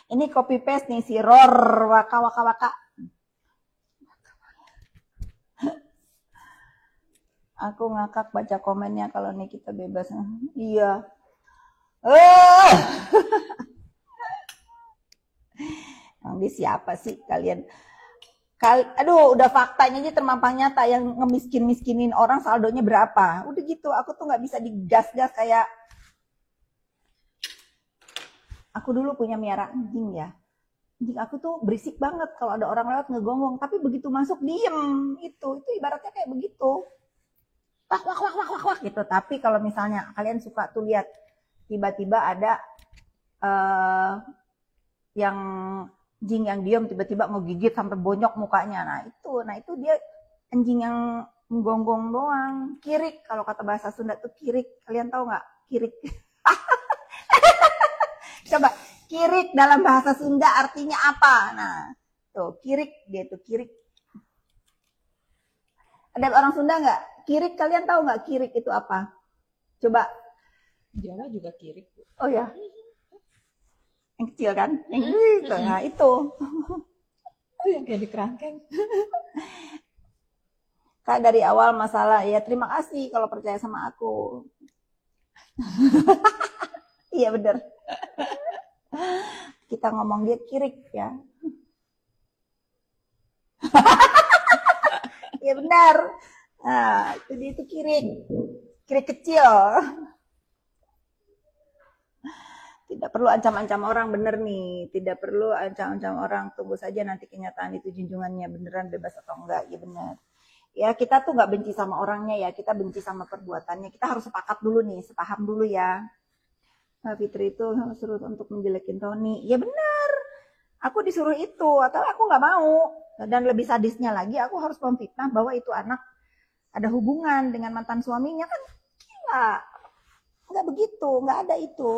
Ini copy paste nih si Ror waka. Aku ngakak baca komennya kalau nih kita bebas. Iya. Ini siapa sih kalian? Aduh, udah faktanya aja termampang nyata yang ngemiskin-miskinin orang saldonya berapa. Udah gitu, aku tuh nggak bisa digas-gas kayak aku dulu punya miara anjing ya. Anjing aku tuh berisik banget kalau ada orang lewat ngegonggong, tapi begitu masuk diem. Itu ibaratnya kayak begitu. Wak gitu. Tapi kalau misalnya kalian suka tuh lihat tiba-tiba ada yang anjing yang diem tiba-tiba mau gigit sampai bonyok mukanya. Nah itu dia anjing yang menggonggong doang. Kirik kalau kata bahasa Sunda tuh kirik. Kalian tahu nggak kirik? Coba kirik dalam bahasa Sunda artinya apa? Nah tuh kirik, dia tuh kirik. Ada orang Sunda nggak? Kirik, kalian tahu nggak kirik itu apa? Coba. Jawa juga kirik. Oh ya. Yang kecil kan? Yang itu. Nah itu. Yang kayak di kerangkeng. Kak dari awal masalah, ya terima kasih kalau percaya sama aku. Iya bener. Kita ngomong dia kirik ya. Iya benar. Nah, itu dia itu kirik. Kirik kecil. Tidak perlu ancam-ancam orang, bener nih. Tidak perlu ancam-ancam orang. Tunggu saja nanti kenyataan itu junjungannya beneran bebas atau enggak. Ya bener. Ya kita tuh nggak benci sama orangnya ya, kita benci sama perbuatannya. Kita harus sepakat dulu nih, sepaham dulu ya. Mbak Fitri itu suruh untuk menjelekin Tony. Ya benar, aku disuruh itu, atau aku nggak mau. Dan lebih sadisnya lagi, aku harus memfitnah bahwa itu anak ada hubungan dengan mantan suaminya, kan gila. Nggak begitu, nggak ada itu.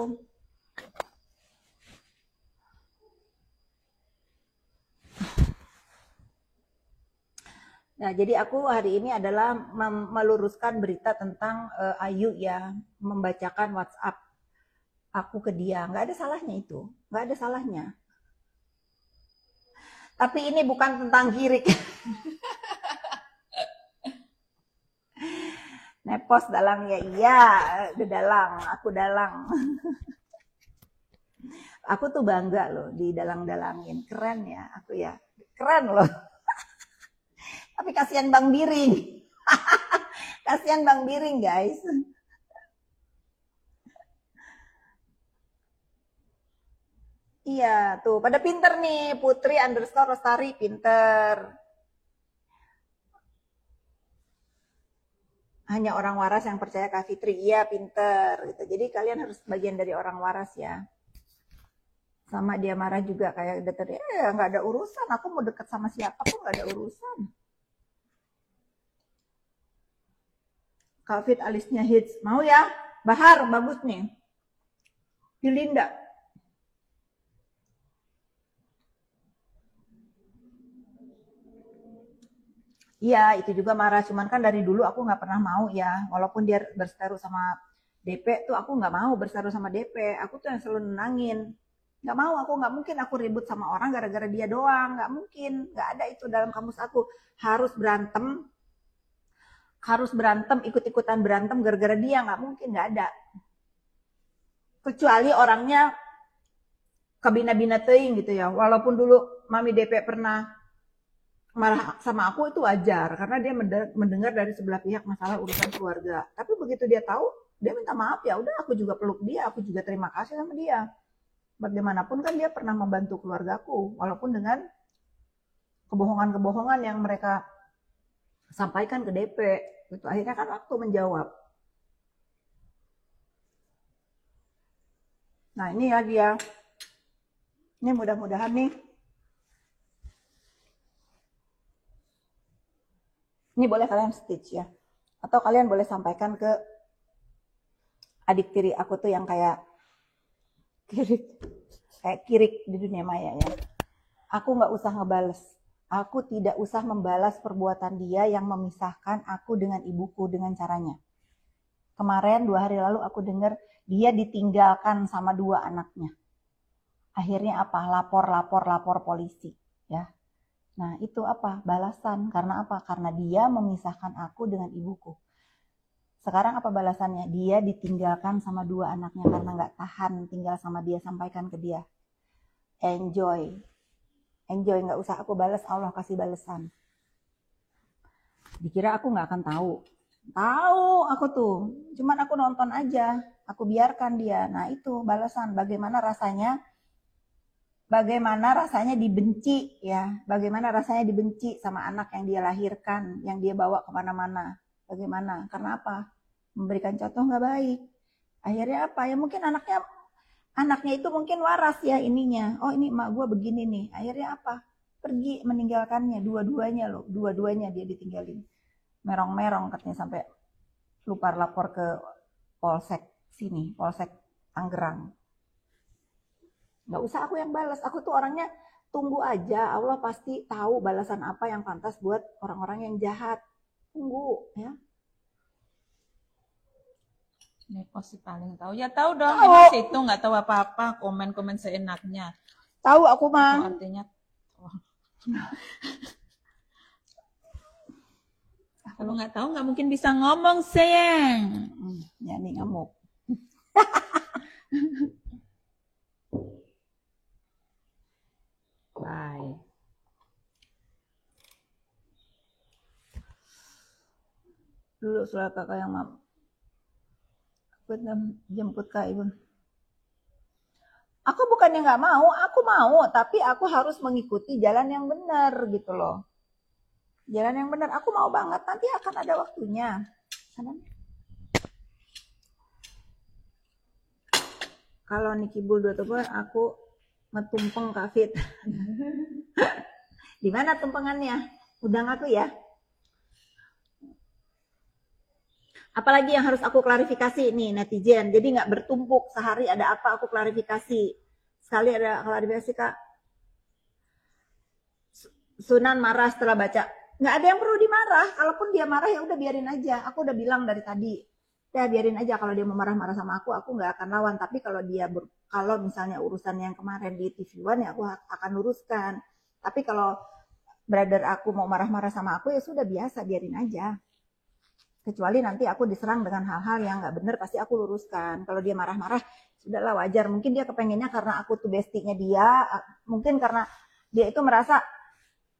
Nah, jadi aku hari ini adalah meluruskan berita tentang Ayu ya, membacakan WhatsApp aku ke dia. Nggak ada salahnya itu, nggak ada salahnya. Tapi ini bukan tentang girik. Nepos dalang ya, iya, udah dalang, aku dalang. Aku tuh bangga loh didalang-dalangin, keren ya, aku ya, keren loh. Tapi kasihan Bang Biring. Kasihan Bang Biring, guys. Iya, tuh pada pinter nih, Putri underscore Lestari pinter. Hanya orang waras yang percaya Kak Fitri, iya pinter. Gitu. Jadi kalian harus bagian dari orang waras ya. Sama dia marah juga kayak dokter, nggak ada urusan, aku mau deket sama siapa pun nggak ada urusan. Kak Fit alisnya hits, mau ya? Bahar, bagus nih. Dilinda. Iya, itu juga marah. Cuman kan dari dulu aku nggak pernah mau ya. Walaupun dia berseteru sama DP tuh aku nggak mau berseteru sama DP. Aku tuh yang selalu nenangin. Nggak mau, aku nggak mungkin aku ribut sama orang gara-gara dia doang. Nggak mungkin. Nggak ada itu dalam kamus aku. Harus berantem. Harus berantem, ikut-ikutan berantem gara-gara dia. Nggak mungkin, nggak ada. Kecuali orangnya kabina-bina teing gitu ya. Walaupun dulu Mami DP pernah marah sama aku itu wajar karena dia mendengar dari sebelah pihak masalah urusan keluarga. Tapi begitu dia tahu, dia minta maaf, ya udah aku juga peluk dia, aku juga terima kasih sama dia. Bagaimanapun kan dia pernah membantu keluargaku walaupun dengan kebohongan-kebohongan yang mereka sampaikan ke DP. Itu akhirnya kan waktu menjawab. Nah, ini ya dia. Ini mudah-mudahan nih ini boleh kalian stitch ya. Atau kalian boleh sampaikan ke adik tiri aku tuh yang kayak kirik di dunia maya ya. Aku nggak usah ngebales. Aku tidak usah membalas perbuatan dia yang memisahkan aku dengan ibuku dengan caranya. Kemarin 2 hari lalu aku dengar dia ditinggalkan sama 2 anaknya. Akhirnya apa? Lapor polisi ya. Nah, itu apa? Balasan. Karena apa? Karena dia memisahkan aku dengan ibuku. Sekarang apa balasannya? Dia ditinggalkan sama 2 anaknya karena nggak tahan tinggal sama dia, sampaikan ke dia. Enjoy. Enjoy, nggak usah aku balas, Allah kasih balasan. Dikira aku nggak akan tahu. Tahu aku tuh. Cuman aku nonton aja. Aku biarkan dia. Nah, itu balasan. Bagaimana rasanya dibenci ya, bagaimana rasanya dibenci sama anak yang dia lahirkan, yang dia bawa kemana-mana, bagaimana, karena apa, memberikan contoh nggak baik, akhirnya apa ya, mungkin anaknya itu mungkin waras ya ininya, oh ini emak gue begini nih, akhirnya apa, pergi meninggalkannya, dua-duanya dia ditinggalin, merong-merong katanya sampai lupa lapor ke polsek sini, polsek Tangerang. Nggak usah aku yang balas, aku tuh orangnya tunggu aja, Allah pasti tahu balasan apa yang pantas buat orang-orang yang jahat. Tunggu ya. Nepos sih paling tahu. Ya tahu dong, Tahu. emang situ nggak tahu apa-apa, komen-komen seenaknya. Tahu aku mah. Itu artinya kalau nggak tahu nggak mungkin bisa ngomong, sayang. Ya nih ngamuk. Bye. dulu surat kakak yang mam. Aku jemput Kak Ibun. Aku bukannya nggak mau, aku mau, tapi aku harus mengikuti jalan yang benar gitu loh. Jalan yang benar, aku mau banget, nanti akan ada waktunya. Kalau Niki Bull 2 aku ngetumpeng Kak Fit. Di mana tumpengannya? Udang aku ya. Apalagi yang harus aku klarifikasi nih netizen. Jadi nggak bertumpuk sehari ada apa aku klarifikasi. Sekali ada klarifikasi Kak. Sunan marah setelah baca. Nggak ada yang perlu dimarah. Kalaupun dia marah ya udah biarin aja. Aku udah bilang dari tadi. Ya biarin aja kalau dia mau marah-marah sama aku nggak akan lawan. Tapi kalau dia kalau misalnya urusan yang kemarin di TV One ya aku akan luruskan. Tapi kalau brother aku mau marah-marah sama aku ya sudah biasa biarin aja. Kecuali nanti aku diserang dengan hal-hal yang nggak bener pasti aku luruskan. Kalau dia marah-marah sudahlah wajar. Mungkin dia kepengennya karena aku tuh bestinya dia, mungkin karena dia itu merasa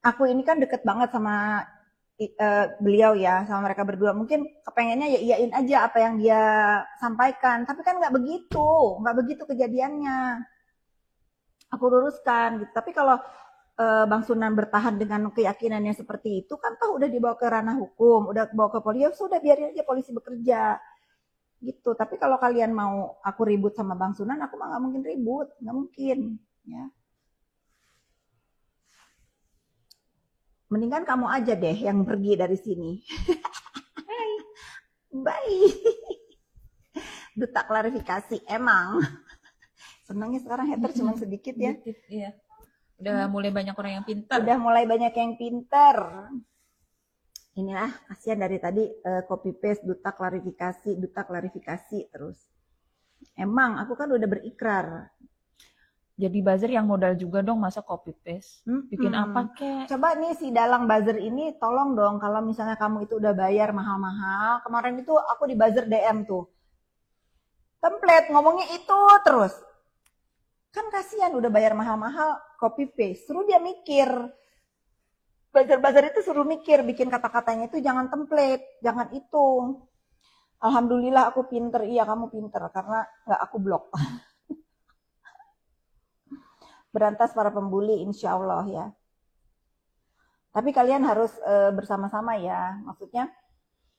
aku ini kan deket banget sama beliau ya, sama mereka berdua. Mungkin kepengennya ya iyain aja apa yang dia sampaikan. Tapi kan nggak begitu kejadiannya. Aku luruskan gitu. Tapi kalau Bang Sunan bertahan dengan keyakinannya seperti itu kan toh udah dibawa ke ranah hukum, udah dibawa ke polisi, ya sudah biarin aja polisi bekerja gitu. Tapi kalau kalian mau aku ribut sama Bang Sunan, aku mah nggak mungkin ribut, nggak mungkin ya. Mendingan kamu aja deh yang pergi dari sini. Bye. Duta klarifikasi emang. Senangnya sekarang hater cuma sedikit ya. Iya. Udah mulai banyak orang yang pintar. Udah mulai banyak yang pintar. Inilah kasihan dari tadi copy paste duta klarifikasi terus. Emang aku kan udah berikrar. Jadi buzzer yang modal juga dong masa copy paste. Bikin apa kek? Coba nih si Dalang buzzer ini tolong dong kalau misalnya kamu itu udah bayar mahal-mahal. Kemarin itu aku di buzzer DM tuh. Template ngomongnya itu terus. Kan kasihan udah bayar mahal-mahal copy paste. Suruh dia mikir. Buzzer-buzzer itu suruh mikir. Bikin kata-katanya itu jangan template. Jangan itu. Alhamdulillah aku pinter. Iya kamu pinter. Karena gak aku blok. Berantas para pembuli insya Allah ya. Tapi kalian harus bersama-sama ya. Maksudnya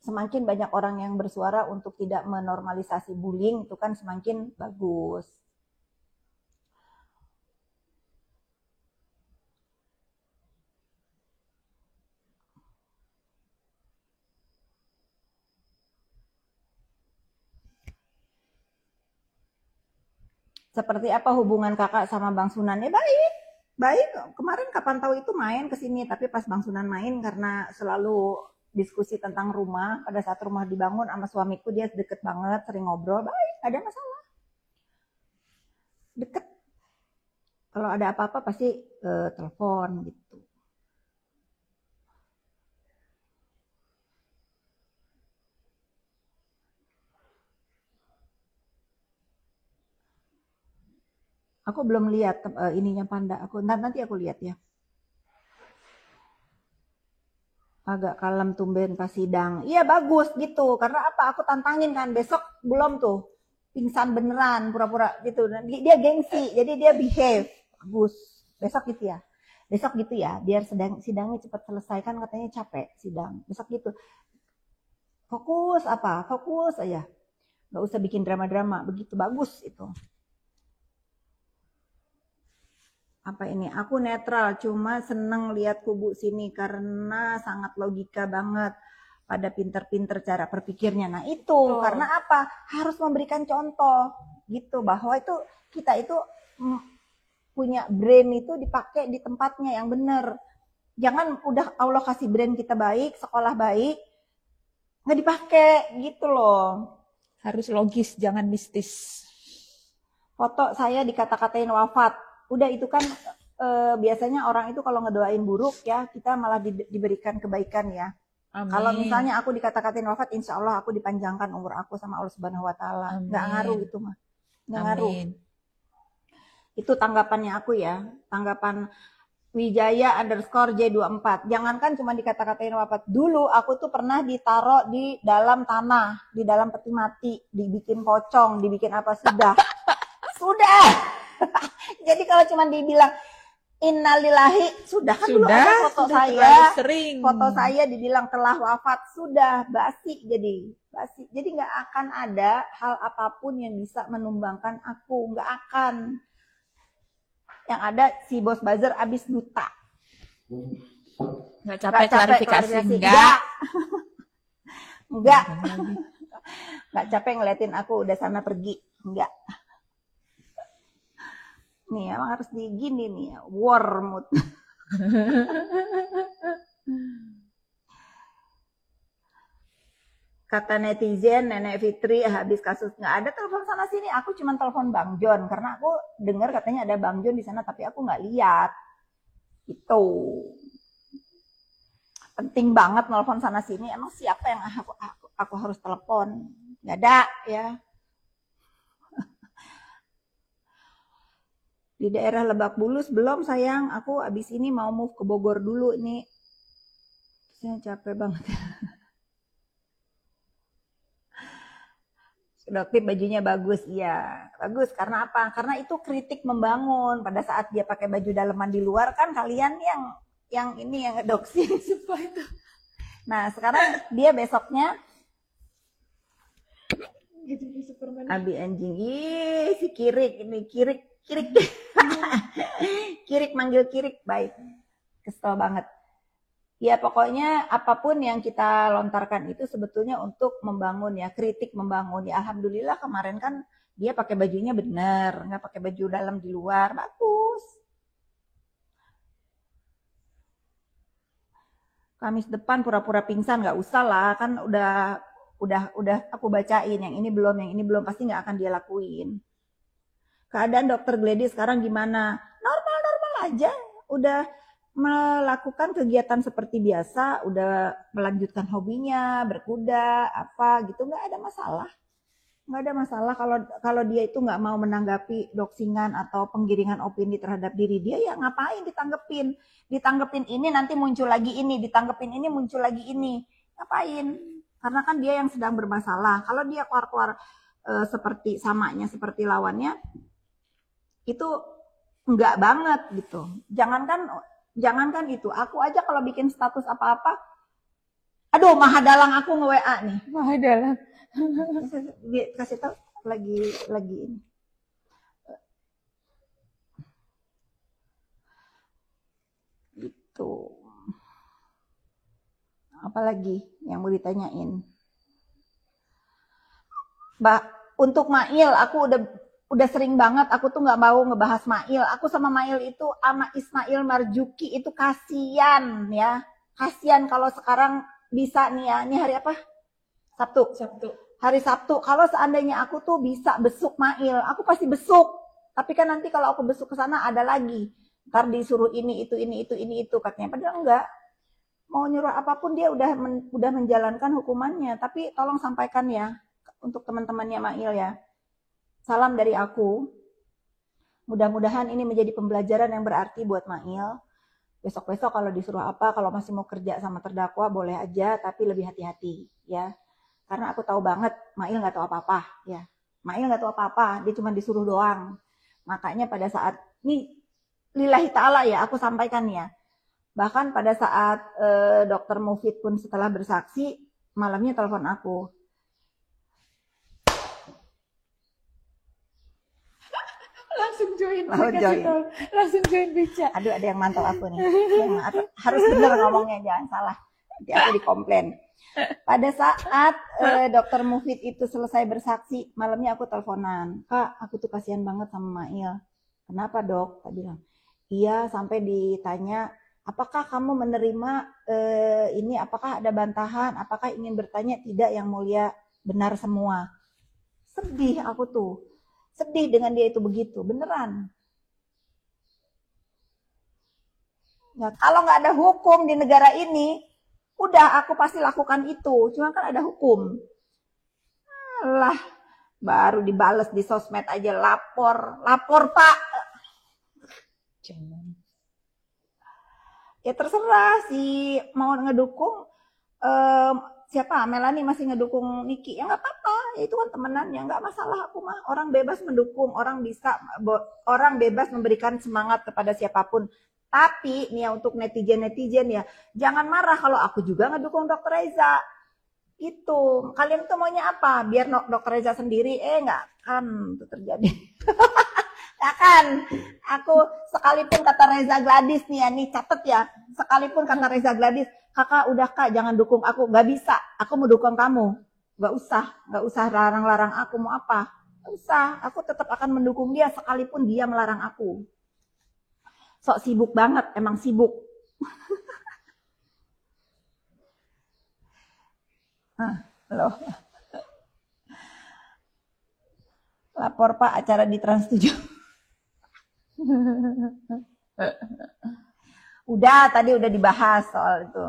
semakin banyak orang yang bersuara untuk tidak menormalisasi bullying. Itu kan semakin bagus. Seperti apa hubungan kakak sama Bang Sunan? Ya baik, baik. Kemarin kapan tahu itu main ke sini, tapi pas Bang Sunan main karena selalu diskusi tentang rumah, pada saat rumah dibangun sama suamiku dia deket banget, sering ngobrol, baik, ada masalah. Deket. Kalau ada apa-apa pasti telepon gitu. Aku belum lihat ininya Panda. Nanti aku lihat ya. Agak kalem tumben pas sidang. Iya bagus gitu. Karena apa? Aku tantangin kan besok belum tuh. Pingsan beneran pura-pura gitu. Dia gengsi. Jadi dia behave. Bagus. Besok gitu ya. Besok gitu ya. Biar sidangnya cepat selesai kan katanya capek sidang. Besok gitu. Fokus apa? Fokus aja. Gak usah bikin drama-drama. Begitu bagus itu. Apa ini? Aku netral, cuma seneng lihat kubu sini karena sangat logika banget pada pinter-pinter cara berpikirnya. Nah itu karena apa? Harus memberikan contoh gitu bahwa itu kita itu punya brain itu dipakai di tempatnya yang benar. Jangan udah Allah kasih brain kita baik, sekolah baik, nggak dipakai gitu loh. Harus logis, jangan mistis. Foto saya dikata-katain wafat. Udah itu kan biasanya orang itu kalau ngedoain buruk ya kita malah diberikan kebaikan ya. Amin. Kalau misalnya aku dikata-katain wafat, insya Allah aku dipanjangkan umur aku sama Allah Subhanahu Wa Taala. Nggak ngaruh itu mah, nggak ngaruh. Itu tanggapannya aku ya, tanggapan Wijaya underscore J24. Jangankan cuma dikata-katain wafat. Dulu aku tuh pernah ditaruh di dalam tanah, di dalam peti mati, dibikin pocong, dibikin apa, sudah. Sudah. Jadi kalau cuma dibilang innalillahi, sudah kan dulu ada foto saya. Sering. Foto saya dibilang telah wafat, sudah basi jadi. Basi. Jadi nggak akan ada hal apapun yang bisa menumbangkan aku, nggak akan. Yang ada si bos buzzer abis duta. Nggak capek klarifikasi, enggak. Enggak. Nggak capek ngeliatin aku udah sana pergi, enggak. Nih emang harus digini nih ya, war mood. Kata netizen, Nenek Fitri habis kasus nggak ada telepon sana sini. Aku cuma telepon Bang John karena aku dengar katanya ada Bang John di sana, tapi aku nggak lihat. Itu penting banget telepon sana sini. Emang siapa yang aku harus telepon? Nggak ada ya. Di daerah Lebak Bulus belum sayang. Aku abis ini mau move ke Bogor dulu nih. Saya capek banget. Dokter bajunya bagus, iya bagus. Karena apa? Karena itu kritik membangun. Pada saat dia pakai baju daleman di luar kan kalian yang ini yang ngedoksi supaya itu. Nah sekarang dia besoknya Abi anjing, ih si Kirik ini Kirik Kirik manggil Kirik, baik, kesel banget. Ya pokoknya apapun yang kita lontarkan itu sebetulnya untuk membangun ya, kritik membangun ya. Alhamdulillah kemarin kan dia pakai bajunya benar, nggak pakai baju dalam di luar, bagus. Kamis depan pura-pura pingsan nggak usah lah, kan udah aku bacain yang ini belum pasti nggak akan dia lakuin. Keadaan dokter Gladys sekarang gimana? Normal aja, udah melakukan kegiatan seperti biasa, udah melanjutkan hobinya, berkuda, apa gitu, nggak ada masalah. Nggak ada masalah kalau dia itu nggak mau menanggapi doxingan atau penggiringan opini terhadap diri dia, ya ngapain ditanggepin? Ditanggepin ini nanti muncul lagi ini, ditanggepin ini muncul lagi ini, ngapain? Karena kan dia yang sedang bermasalah. Kalau dia keluar-keluar seperti samanya, seperti lawannya, itu enggak banget gitu. Jangankan itu, aku aja kalau bikin status apa-apa, aduh Mahadalang aku nge-WA nih. Mahadalang. Kasih tahu lagi ini. Gitu. Apalagi yang mau ditanyain? Untuk Mail, aku udah sering banget, aku tuh nggak mau ngebahas Mail. Aku sama Mail itu sama Ismail Marzuki itu kasian ya. Kasian kalau sekarang bisa nih ya. Ini hari apa? Sabtu. Hari Sabtu. Kalau seandainya aku tuh bisa besuk Mail, aku pasti besuk. Tapi kan nanti kalau aku besuk ke sana ada lagi. Ntar disuruh ini itu katanya. Padahal enggak. Mau nyuruh apapun dia udah menjalankan hukumannya. Tapi tolong sampaikan ya untuk teman-temannya Mail ya. Salam dari aku. Mudah-mudahan ini menjadi pembelajaran yang berarti buat Mail. Besok-besok kalau disuruh apa, kalau masih mau kerja sama terdakwa boleh aja, tapi lebih hati-hati ya. Karena aku tahu banget Mail nggak tahu apa-apa ya. Mail nggak tahu apa-apa, dia cuma disuruh doang. Makanya pada saat ini lillahi ta'ala ya, aku sampaikan ya. Bahkan pada saat Dokter Mufid pun setelah bersaksi, malamnya telepon aku. Langsung join Beca. Aduh, ada yang mantau aku nih. Harus bener ngomongnya, jangan salah. Nanti aku dikomplain. Pada saat Dokter Mufid itu selesai bersaksi, malamnya aku teleponan. Kak, aku tuh kasihan banget sama Mail. Kenapa dok? Dia bilang, iya sampai ditanya, apakah kamu menerima ini, apakah ada bantahan, apakah ingin bertanya? Tidak yang mulia, benar semua. Sedih aku tuh. Sedih dengan dia itu begitu, beneran. Nah, kalau nggak ada hukum di negara ini, udah aku pasti lakukan itu. Cuma kan ada hukum. Alah, baru dibales di sosmed aja lapor Pak. Jangan. Ya terserah si mau ngedukung siapa Melanie masih ngedukung Niki ya nggak apa-apa, ya itu kan temenan ya nggak masalah. Aku mah orang bebas mendukung, orang bebas memberikan semangat kepada siapapun. Tapi nih ya untuk netizen ya jangan marah kalau aku juga ngedukung Dokter Reza. Itu kalian tuh maunya apa? Biar Dokter Reza sendiri? Nggak kan itu terjadi. Ya kan, aku sekalipun kata Reza Gladys nih ya, nih catet ya, sekalipun kata Reza Gladys, kakak udah kak jangan dukung aku, gak bisa, aku mau dukung kamu, gak usah larang-larang aku mau apa, gak usah, aku tetap akan mendukung dia sekalipun dia melarang aku. Sok sibuk banget, emang sibuk. Loh. Lapor Pak acara di Trans 7. Tadi udah dibahas soal itu.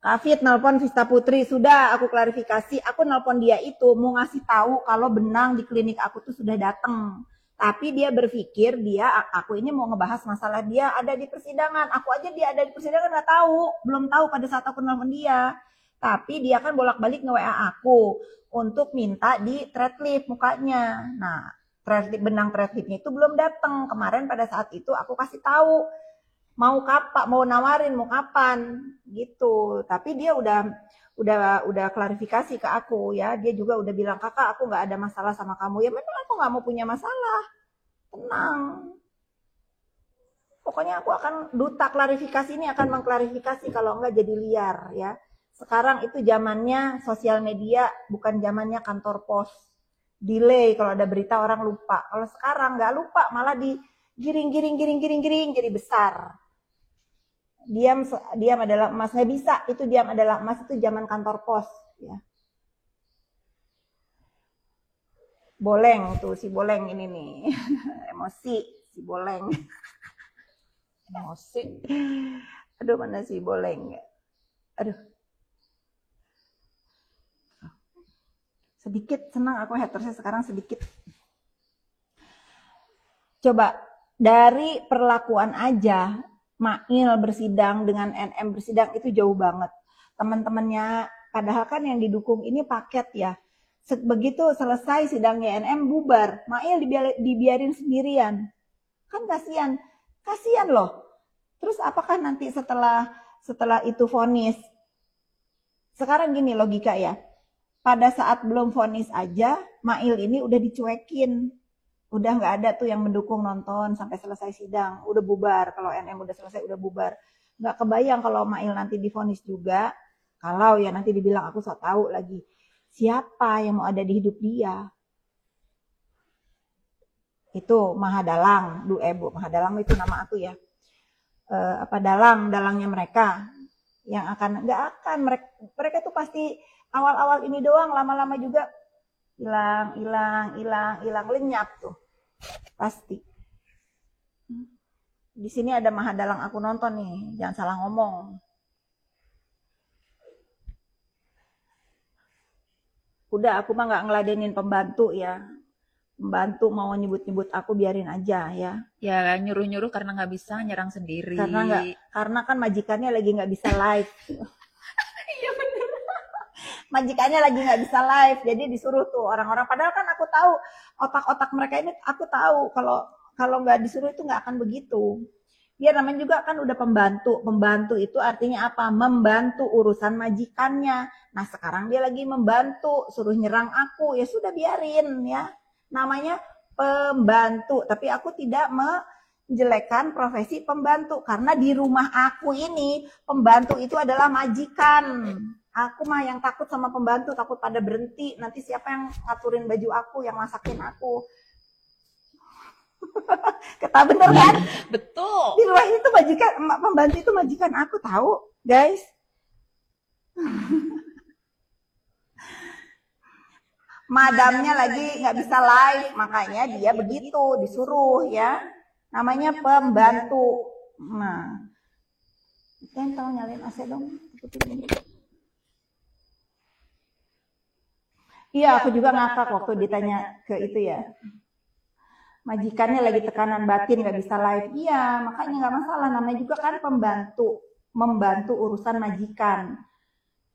Kafit nelpon Vista Putri, sudah aku klarifikasi, aku nelpon dia itu mau ngasih tahu kalau benang di klinik aku tuh sudah datang. Tapi dia berpikir aku ini mau ngebahas masalah dia ada di persidangan. Aku aja dia ada di persidangan nggak tahu, belum tahu pada saat aku nelpon dia. Tapi dia kan bolak-balik nge-WA aku untuk minta di thread lift mukanya. Nah, benang thread liftnya itu belum datang. Kemarin pada saat itu aku kasih tahu mau kapan, mau nawarin mau kapan gitu. Tapi dia udah klarifikasi ke aku ya. Dia juga udah bilang, kakak aku nggak ada masalah sama kamu. Ya memang aku nggak mau punya masalah. Tenang. Pokoknya aku akan duta klarifikasi ini akan mengklarifikasi kalau enggak jadi liar ya. Sekarang itu zamannya sosial media, bukan zamannya kantor pos. Delay kalau ada berita orang lupa. Kalau sekarang nggak lupa, malah digiring jadi besar. Diam adalah emas, nggak bisa. Itu diam adalah emas, itu zaman kantor pos. Ya. Boleng tuh, si Boleng ini nih. Emosi, si Boleng. Emosi. Aduh, mana si Boleng. Aduh. Sedikit senang aku hatersnya sekarang sedikit. Coba dari perlakuan aja Mail bersidang dengan NM bersidang itu jauh banget. Teman-temannya padahal kan yang didukung ini paket ya. Begitu selesai sidangnya NM bubar, Mail dibiarin sendirian. Kan kasihan loh. Terus apakah nanti setelah itu vonis? Sekarang gini logika ya. Pada saat belum vonis aja, Mail ini udah dicuekin. Udah nggak ada tuh yang mendukung nonton sampai selesai sidang. Udah bubar. Kalau NM udah selesai, udah bubar. Nggak kebayang kalau Mail nanti divonis juga. Kalau ya nanti dibilang aku sok tahu lagi. Siapa yang mau ada di hidup dia? Itu Mahadalang. Bu, Mahadalang itu nama aku ya. Dalangnya mereka. Yang nggak akan. Mereka tuh pasti awal-awal ini doang, lama-lama juga hilang, lenyap tuh. Pasti. Di sini ada Mahadalang aku nonton nih, jangan salah ngomong. Udah, aku mah nggak ngeladenin pembantu ya. Pembantu mau nyebut-nyebut aku biarin aja ya. Ya nyuruh-nyuruh karena nggak bisa nyerang sendiri. Karena kan majikannya lagi nggak bisa live. Iya bener. Majikannya lagi nggak bisa live, jadi disuruh tuh orang-orang. Padahal kan aku tahu otak-otak mereka ini, aku tahu kalau nggak disuruh itu nggak akan begitu. Dia namanya juga kan udah pembantu. Pembantu itu artinya apa? Membantu urusan majikannya. Nah sekarang dia lagi membantu, suruh nyerang aku, ya sudah biarin ya. Namanya pembantu. Tapi aku tidak menjelekkan profesi pembantu. Karena di rumah aku ini, pembantu itu adalah majikan. Aku mah yang takut sama pembantu, takut pada berhenti. Nanti siapa yang ngaturin baju aku, yang masakin aku. Kata bener kan? Betul. Di rumah itu majikan, pembantu itu majikan aku tahu, guys. Madamnya lagi nggak bisa live, makanya dia begitu disuruh ya. Namanya pembantu. Nah, kalian tahu nyalain AC dong? Iya, aku juga ngakak waktu ditanya ke itu ya. majikannya lagi tekanan batin nggak bisa live. Iya, makanya nggak masalah, namanya juga kan membantu urusan majikan.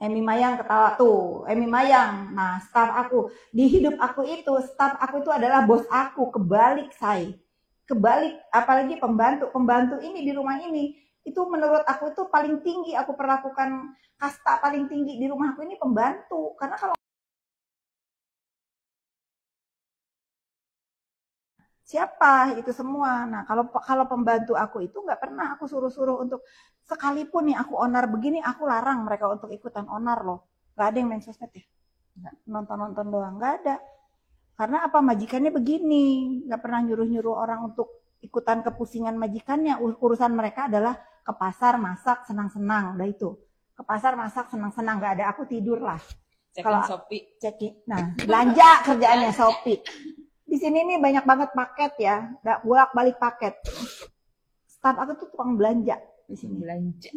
Emi Mayang ketawa tuh, Emi Mayang. Nah, staf aku di hidup aku itu, staf aku itu adalah bos aku. Kebalik saya, kebalik. Apalagi pembantu ini di rumah ini, itu menurut aku itu paling tinggi. Aku perlakukan kasta paling tinggi di rumahku ini pembantu. Karena kalau siapa itu semua. Nah, kalau pembantu aku itu nggak pernah aku suruh-suruh untuk, sekalipun nih aku onar begini, aku larang mereka untuk ikutan onar loh. Nggak ada yang main sosmed ya, nonton-nonton doang, nggak ada. Karena apa, majikannya begini, nggak pernah nyuruh-nyuruh orang untuk ikutan kepusingan majikannya. Urusan mereka adalah ke pasar masak senang-senang, udah itu. Ke pasar masak senang-senang, nggak ada, aku tidur lah. Cekin Shopee. Nah, belanja kerjaannya Shopee. Di sini nih banyak banget paket ya, nggak bolak-balik paket. Staf aku tuh tukang belanja di sini. Belanja.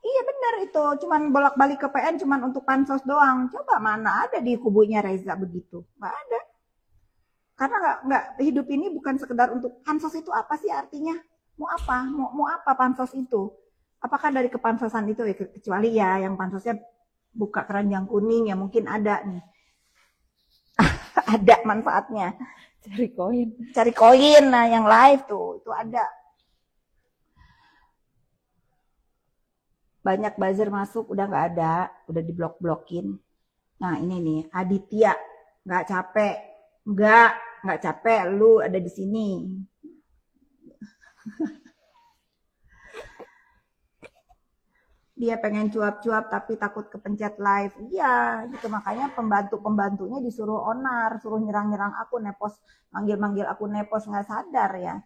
Iya benar itu, cuman bolak-balik ke PN cuman untuk pansos doang. Coba mana ada di kubunya Reza begitu, nggak ada. Karena nggak hidup ini bukan sekedar untuk pansos. Itu apa sih artinya? Mau apa? Mau apa pansos itu? Apakah dari kepansosan itu ya, kecuali ya yang pansosnya buka keranjang kuning ya mungkin ada nih. Ada manfaatnya. Cari koin, nah yang live tuh itu ada. Banyak buzzer masuk udah nggak ada, udah diblok-blokin. Nah ini nih Aditya, nggak capek, nggak capek, lu ada di sini. Dia pengen cuap-cuap tapi takut kepencet live. Iya, gitu, makanya pembantunya disuruh onar, suruh nyerang-nyerang aku, nepos, manggil-manggil aku nepos, nggak sadar ya.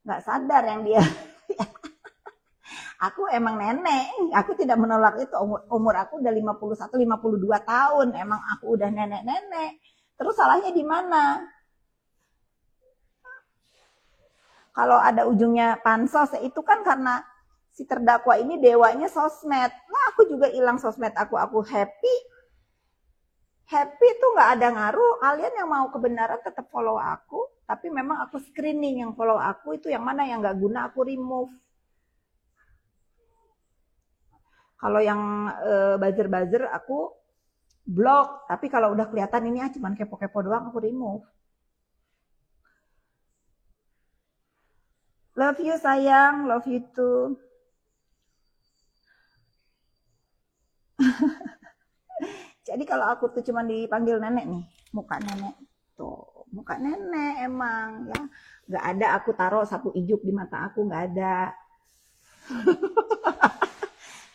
Nggak sadar yang dia. Aku emang nenek, aku tidak menolak itu. Umur aku udah 51, 52 tahun, emang aku udah nenek-nenek. Terus salahnya di mana? Kalau ada ujungnya pansos, itu kan karena si terdakwa ini dewanya sosmed. Nah, aku juga hilang sosmed aku happy. Happy tuh nggak ada ngaruh. Kalian yang mau kebenaran tetap follow aku, tapi memang aku screening yang follow aku itu yang mana yang nggak guna aku remove. Kalau yang buzzer aku block, tapi kalau udah kelihatan ini cuman kepo-kepo doang aku remove. Love you sayang, love you too. Jadi kalau aku tuh cuma dipanggil nenek nih, muka nenek tuh, muka nenek emang ya, nggak ada aku taruh sapu ijuk di mata aku, nggak ada.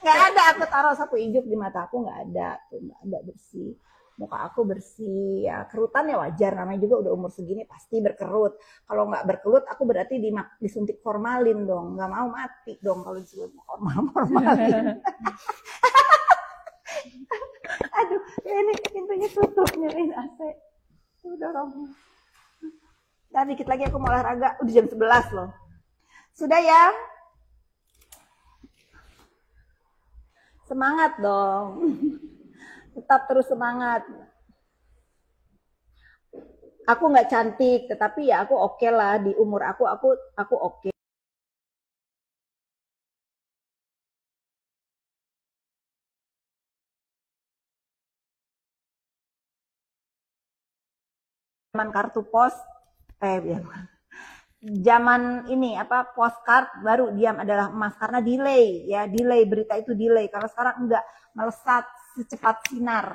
Nggak ada aku taruh sapu ijuk di mata aku, nggak ada, tuh nggak ada, bersih. Muka aku bersih, ya kerutan ya wajar, namanya juga udah umur segini pasti berkerut. Kalau nggak berkerut aku berarti disuntik formalin dong, nggak mau mati dong kalau disuntik formalin. Aduh, ini pintunya tutup, nyalain AC. Udah roboh. Nah, dikit lagi aku mau olahraga, udah jam 11 loh. Sudah ya? Semangat dong. Tetap terus semangat. Aku nggak cantik, tetapi ya aku oke lah di umur aku oke. Zaman kartu pos, zaman ini apa postcard baru diam adalah emas karena delay ya, delay berita itu delay. Kalau sekarang enggak, melesat secepat sinar.